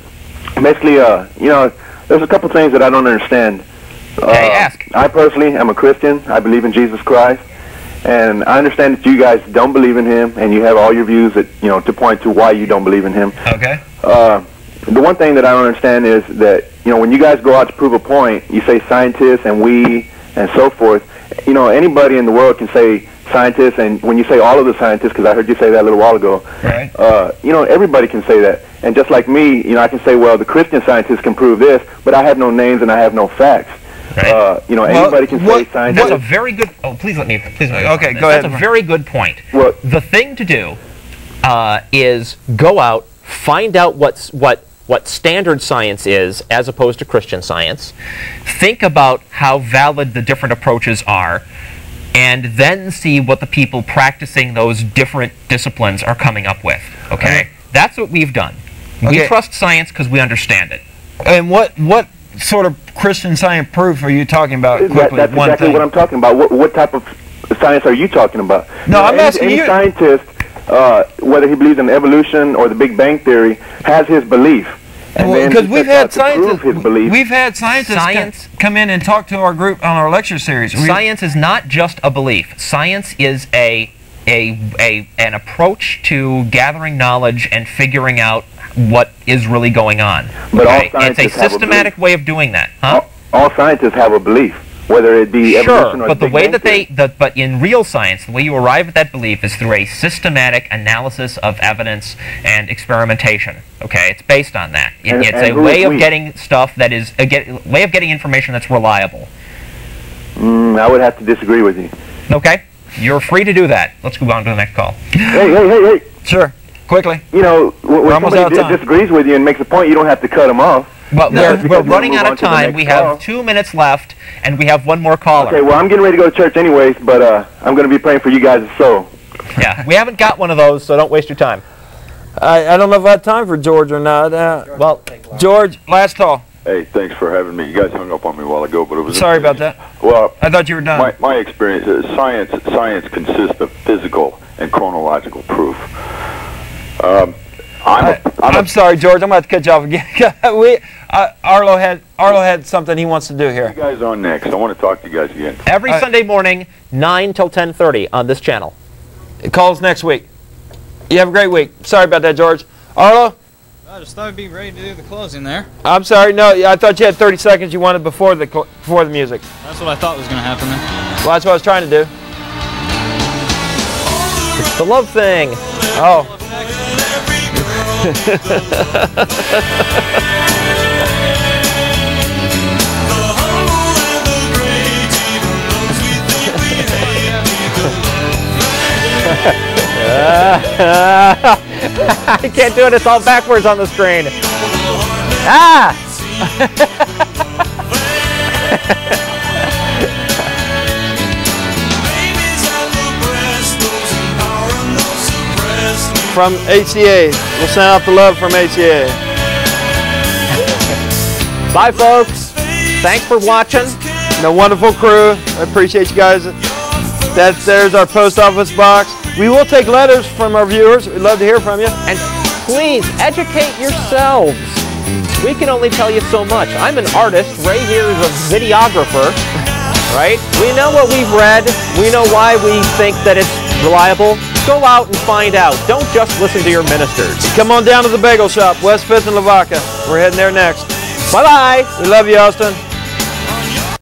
basically, there's a couple things that I don't understand. Okay, ask. I personally am a Christian. I believe in Jesus Christ. And I understand that you guys don't believe in him, and you have all your views that, to point to why you don't believe in him. Okay. The one thing that I don't understand is that, when you guys go out to prove a point, you say scientists and we and so forth. Anybody in the world can say scientists, and when you say all of the scientists, because I heard you say that a little while ago, right. Everybody can say that. And just like me, I can say, well, the Christian scientists can prove this, but I have no names and I have no facts. Right. Anybody can say scientists. That's a very good... Oh, please let me... Okay, go ahead. That's a very good point. Well, the thing to do is go out, find out what standard science is as opposed to Christian science, think about how valid the different approaches are, and then see what the people practicing those different disciplines are coming up with. Okay? That's what we've done. We trust science because we understand it. And what sort of Christian science proof are you talking about? Quickly, that's exactly what I'm talking about. What type of science are you talking about? No, I'm asking you. Any scientist, whether he believes in evolution or the Big Bang Theory, has his belief. Because we've had scientists come in and talk to our group on our lecture series. Science is not just a belief. Science is an approach to gathering knowledge and figuring out what is really going on. But all it's a systematic way of doing that, huh? All scientists have a belief, whether it be evolution or but the way that but in real science, the way you arrive at that belief is through a systematic analysis of evidence and experimentation. Okay, it's based on that. It's a way of getting stuff that is way of getting information that's reliable. I would have to disagree with you. Okay, you're free to do that. Let's go on to the next call. Hey. Sure. Quickly. When somebody disagrees with you and makes a point, you don't have to cut them off. But we're running out of time. We have 2 minutes left, and we have one more caller. Okay, well, I'm getting ready to go to church anyways, but I'm going to be praying for you guys' soul. Yeah, we haven't got one of those, so don't waste your time. I don't know if I have time for George or not. Well, George, last call. Hey, thanks for having me. You guys hung up on me a while ago, but it was... Sorry about that. Well, I thought you were done. My experience is science consists of physical and chronological proof. I'm sorry, George. I'm going to have to cut you off again. Arlo had something he wants to do here. You guys on next. I want to talk to you guys again. Every Sunday morning, 9 till 10:30 on this channel. Call us next week. You have a great week. Sorry about that, George. Arlo? I just thought I'd be ready to do the closing there. I'm sorry. No, I thought you had 30 seconds you wanted before the music. That's what I thought was going to happen then. Well, that's what I was trying to do. It's the love thing. Oh. I can't do it. It's all backwards on the screen. Ah! From ACA. We'll send out the love from ACA. Bye, folks. Thanks for watching. The wonderful crew. I appreciate you guys. There's our post office box. We will take letters from our viewers. We'd love to hear from you. And please, educate yourselves. We can only tell you so much. I'm an artist. Ray here is a videographer. Right? We know what we've read. We know why we think that it's reliable. Go out and find out. Don't just listen to your ministers. Come on down to the bagel shop, West 5th and Lavaca. We're heading there next. Bye-bye. We love you, Austin.